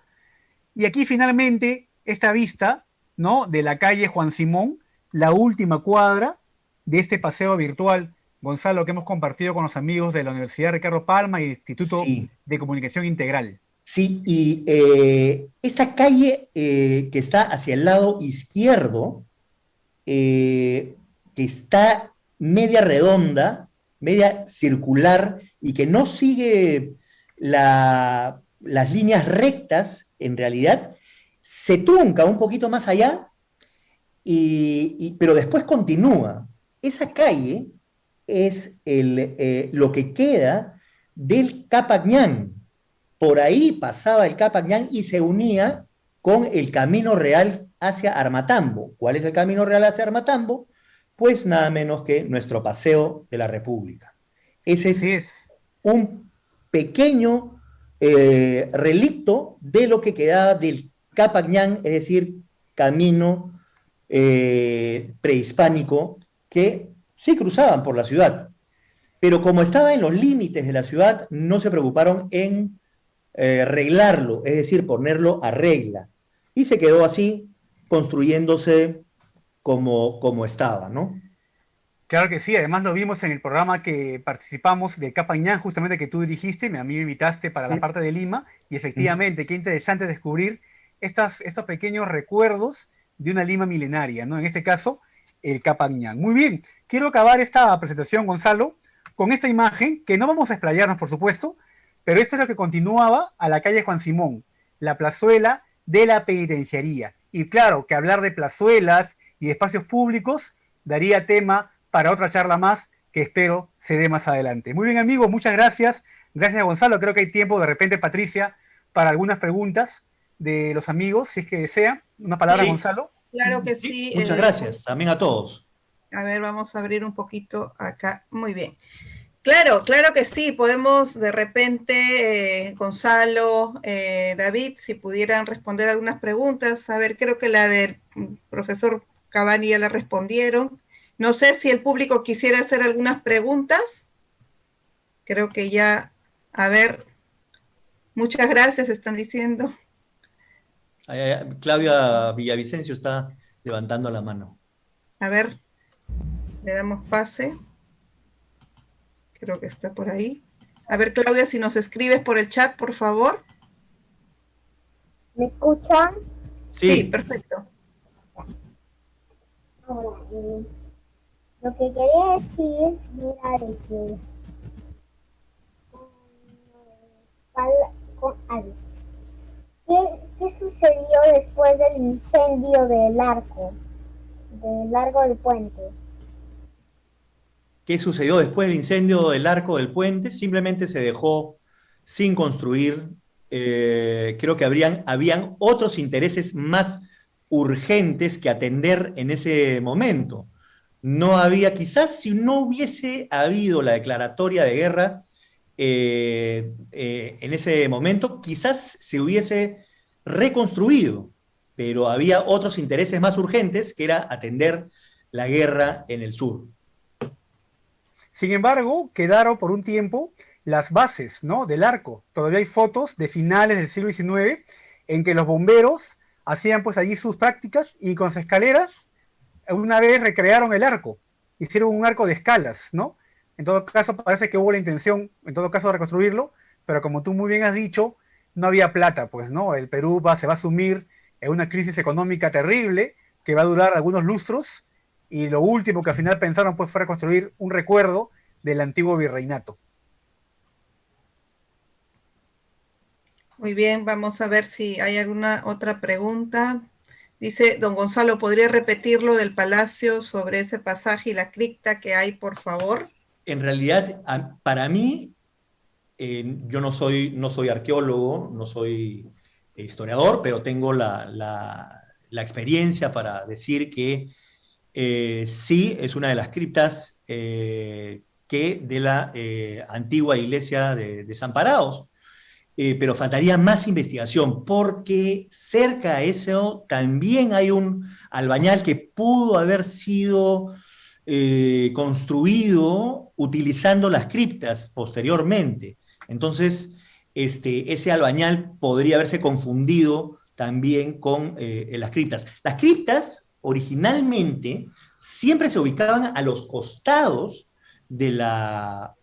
Y aquí finalmente, esta vista, ¿no? De la calle Juan Simón, la última cuadra de este paseo virtual, Gonzalo, que hemos compartido con los amigos de la Universidad Ricardo Palma y el Instituto
Sí,
de Comunicación Integral.
sí, y esta calle que está hacia el lado izquierdo, que está media redonda, media circular y que no sigue las líneas rectas, en realidad, se trunca un poquito más allá, pero después continúa. Esa calle es lo que queda del Capañán. Por ahí pasaba el Capañán y se unía con el Camino Real hacia Armatambo. ¿Cuál es el Camino Real hacia Armatambo? Pues nada menos que nuestro Paseo de la República. Ese
Así
es
es.
un pequeño relicto de lo que quedaba del Capañán, es decir, camino prehispánico que sí cruzaban por la ciudad. Pero como estaba en los límites de la ciudad, no se preocuparon en arreglarlo, es decir, ponerlo a regla. Y se quedó así, construyéndose como estaba, ¿no?
Claro que sí, además lo vimos en el programa que participamos de Capañán, justamente que tú dirigiste, a mí me invitaste para la parte de Lima, y efectivamente, qué interesante descubrir estos pequeños recuerdos de una Lima milenaria, ¿no? En este caso, el Capañán. Muy bien, quiero acabar esta presentación, Gonzalo, con esta imagen, que no vamos a explayarnos, por supuesto, pero esto es lo que continuaba a la calle Juan Simón, la plazuela de la penitenciaría. Y claro, que hablar de plazuelas y de espacios públicos daría tema para otra charla más que espero se dé más adelante. Muy bien, amigos, muchas gracias. Gracias, Gonzalo. Creo que hay tiempo, de repente, Patricia, para algunas preguntas de los amigos, si es que desean. Una palabra,
Sí,
Gonzalo.
Claro que
sí,
sí.
muchas gracias también a todos.
A ver, vamos a abrir un poquito acá. Muy bien. Claro, claro que sí. Podemos de repente, Gonzalo, David, si pudieran responder algunas preguntas. A ver, creo que la del profesor Cavani ya la respondieron. No sé si el público quisiera hacer algunas preguntas. Creo que ya, a ver. Muchas gracias, están diciendo.
Claudia Villavicencio está levantando la mano.
A ver, le damos pase. Creo que está por ahí. A ver, Claudia, si nos escribes por el chat, por favor.
¿Me escuchan?
Sí,
Sí,
perfecto.
Ahora, lo que quería decir era de que ¿qué sucedió después del incendio del Largo del Puente?
¿qué sucedió después del incendio del Arco del Puente? Simplemente se dejó sin construir. Creo que habían otros intereses más urgentes que atender en ese momento. No había, quizás si no hubiese habido la declaratoria de guerra en ese momento, quizás se hubiese reconstruido, pero había otros intereses más urgentes que era atender la guerra en el sur.
Sin embargo, quedaron por un tiempo las bases, ¿no?, del arco. Todavía hay fotos de finales del siglo XIX en que los bomberos hacían pues allí sus prácticas y con sus escaleras una vez recrearon el arco, hicieron un arco de escalas, ¿no? En todo caso, parece que hubo la intención, en todo caso, de reconstruirlo, pero como tú muy bien has dicho, no había plata, pues, ¿no? El Perú se va a sumir en una crisis económica terrible que va a durar algunos lustros, y lo último que al final pensaron pues fue reconstruir un recuerdo del antiguo virreinato.
Muy bien, vamos a ver si hay alguna otra pregunta. Dice, don Gonzalo, ¿podría repetir lo del palacio sobre ese pasaje y la cripta que hay, por favor?
En realidad, para mí, yo no soy arqueólogo, no soy historiador, pero tengo la experiencia para decir que sí es una de las criptas que de la antigua iglesia de Desamparados. Pero faltaría más investigación, porque cerca a eso también hay un albañal que pudo haber sido construido utilizando las criptas posteriormente. Entonces, ese albañal podría haberse confundido también con las criptas. Las criptas originalmente siempre se ubicaban a los costados de la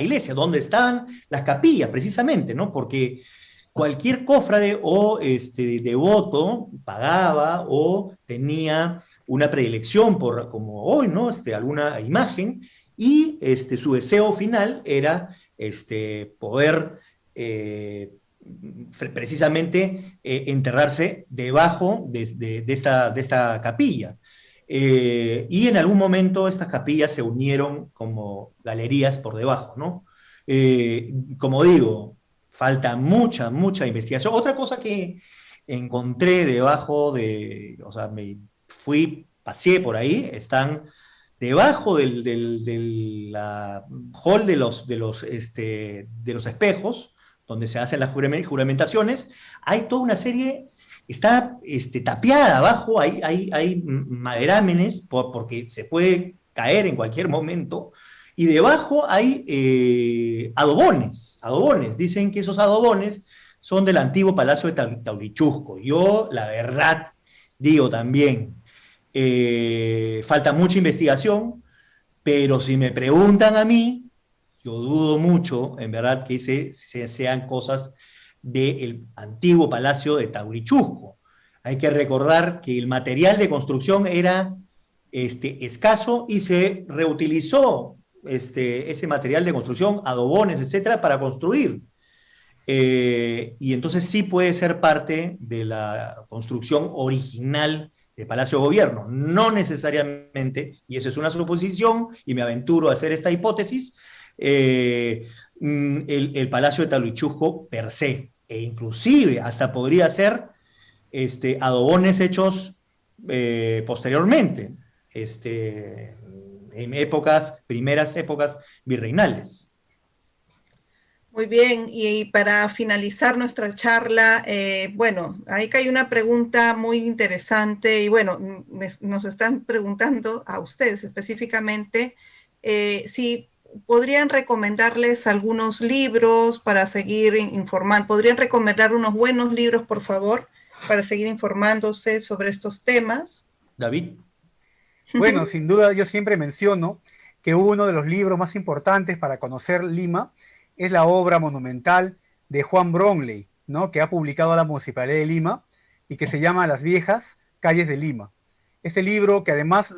iglesia, donde estaban las capillas, precisamente, ¿no? Porque cualquier cofrade o devoto pagaba o tenía una predilección por, como hoy, ¿no? Alguna imagen, y su deseo final era poder precisamente enterrarse debajo de esta capilla. Y en algún momento estas capillas se unieron como galerías por debajo, ¿no? Como digo, falta mucha investigación. Otra cosa que encontré debajo o sea, paseé por ahí, están debajo del hall de los espejos, donde se hacen las juramentaciones, hay toda una serie, está tapiada abajo, hay maderámenes, porque se puede caer en cualquier momento, y debajo hay adobones. Dicen que esos adobones son del antiguo Palacio de Taurichusco. Yo, la verdad, digo también, falta mucha investigación, pero si me preguntan a mí, yo dudo mucho, en verdad, que sean cosas del antiguo Palacio de Taurichusco. Hay que recordar que el material de construcción era escaso y se reutilizó ese material de construcción, adobones, etcétera, para construir. Y entonces sí puede ser parte de la construcción original del Palacio de Gobierno. No necesariamente, y eso es una suposición, y me aventuro a hacer esta hipótesis, el Palacio de Taluichusco per se, e inclusive hasta podría ser adobones hechos posteriormente, en primeras épocas virreinales.
Muy bien, y para finalizar nuestra charla, bueno, ahí hay una pregunta muy interesante y bueno, nos están preguntando a ustedes específicamente si ¿podrían recomendarles algunos libros para seguir informando? ¿Podrían recomendar unos buenos libros, por favor, para seguir informándose sobre estos temas?
David.
Bueno, sin duda yo siempre menciono que uno de los libros más importantes para conocer Lima es la obra monumental de Juan Bromley, ¿no? Que ha publicado la Municipalidad de Lima y que se llama Las viejas calles de Lima. Este libro, que además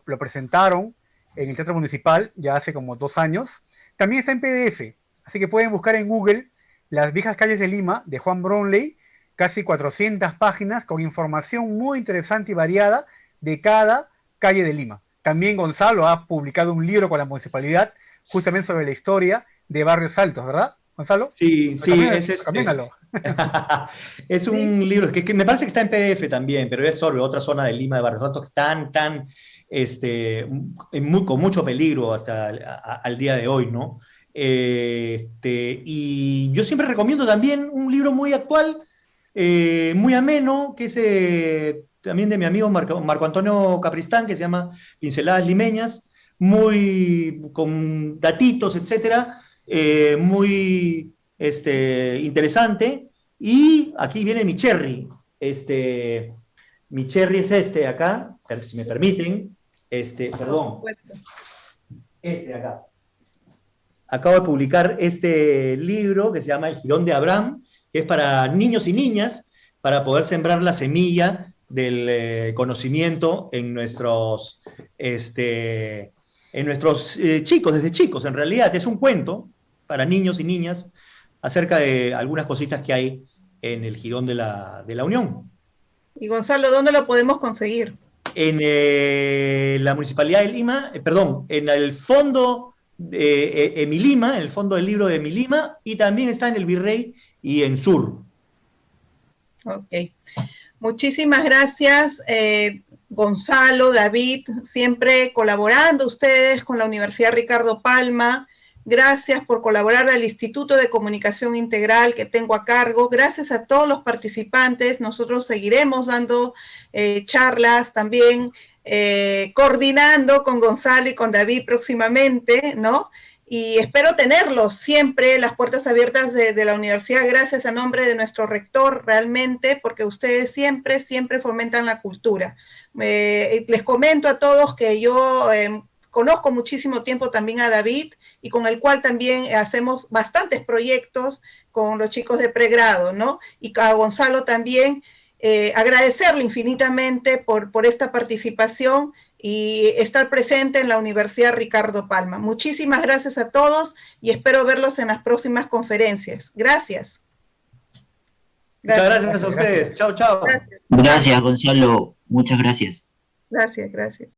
lo presentaron en el Teatro Municipal ya hace como 2 años, también está en PDF, así que pueden buscar en Google Las viejas calles de Lima de Juan Bromley, casi 400 páginas con información muy interesante y variada de cada calle de Lima. También Gonzalo ha publicado un libro con la municipalidad justamente sobre la historia de Barrios Altos, ¿verdad, Gonzalo?
Sí, sí, es
Recomiéndalo.
es un libro que me parece que está en PDF también, pero es sobre otra zona de Lima, de Barrios Altos, con mucho peligro hasta al día de hoy, ¿no? Y yo siempre recomiendo también un libro muy actual, muy ameno, que es también de mi amigo Marco Antonio Capristán, que se llama Pinceladas Limeñas, con datitos, etcétera, muy interesante. Y aquí viene mi cherry. Mi cherry es acá, si me permiten. Perdón. Acá. Acabo de publicar este libro que se llama El Jirón de Abraham, que es para niños y niñas, para poder sembrar la semilla del conocimiento en nuestros chicos, desde chicos, en realidad. Es un cuento para niños y niñas acerca de algunas cositas que hay en el Jirón de la Unión.
Y Gonzalo, ¿dónde lo podemos conseguir?
En la Municipalidad de Lima, en el fondo de Emilima, en el fondo del libro de Emilima, y también está en el Virrey y en Sur.
Ok. Muchísimas gracias, Gonzalo, David, siempre colaborando ustedes con la Universidad Ricardo Palma. Gracias por colaborar al Instituto de Comunicación Integral que tengo a cargo. Gracias a todos los participantes. Nosotros seguiremos dando charlas también, coordinando con Gonzalo y con David próximamente, ¿no? Y espero tenerlos siempre, las puertas abiertas de la universidad, gracias a nombre de nuestro rector, realmente, porque ustedes siempre, siempre fomentan la cultura. Les comento a todos que yo conozco muchísimo tiempo también a David y con el cual también hacemos bastantes proyectos con los chicos de pregrado, ¿no? Y a Gonzalo también agradecerle infinitamente por esta participación y estar presente en la Universidad Ricardo Palma. Muchísimas gracias a todos y espero verlos en las próximas conferencias. Gracias.
Muchas gracias a ustedes. Chao, chao.
Gracias, Gonzalo. Muchas gracias.
Gracias, gracias.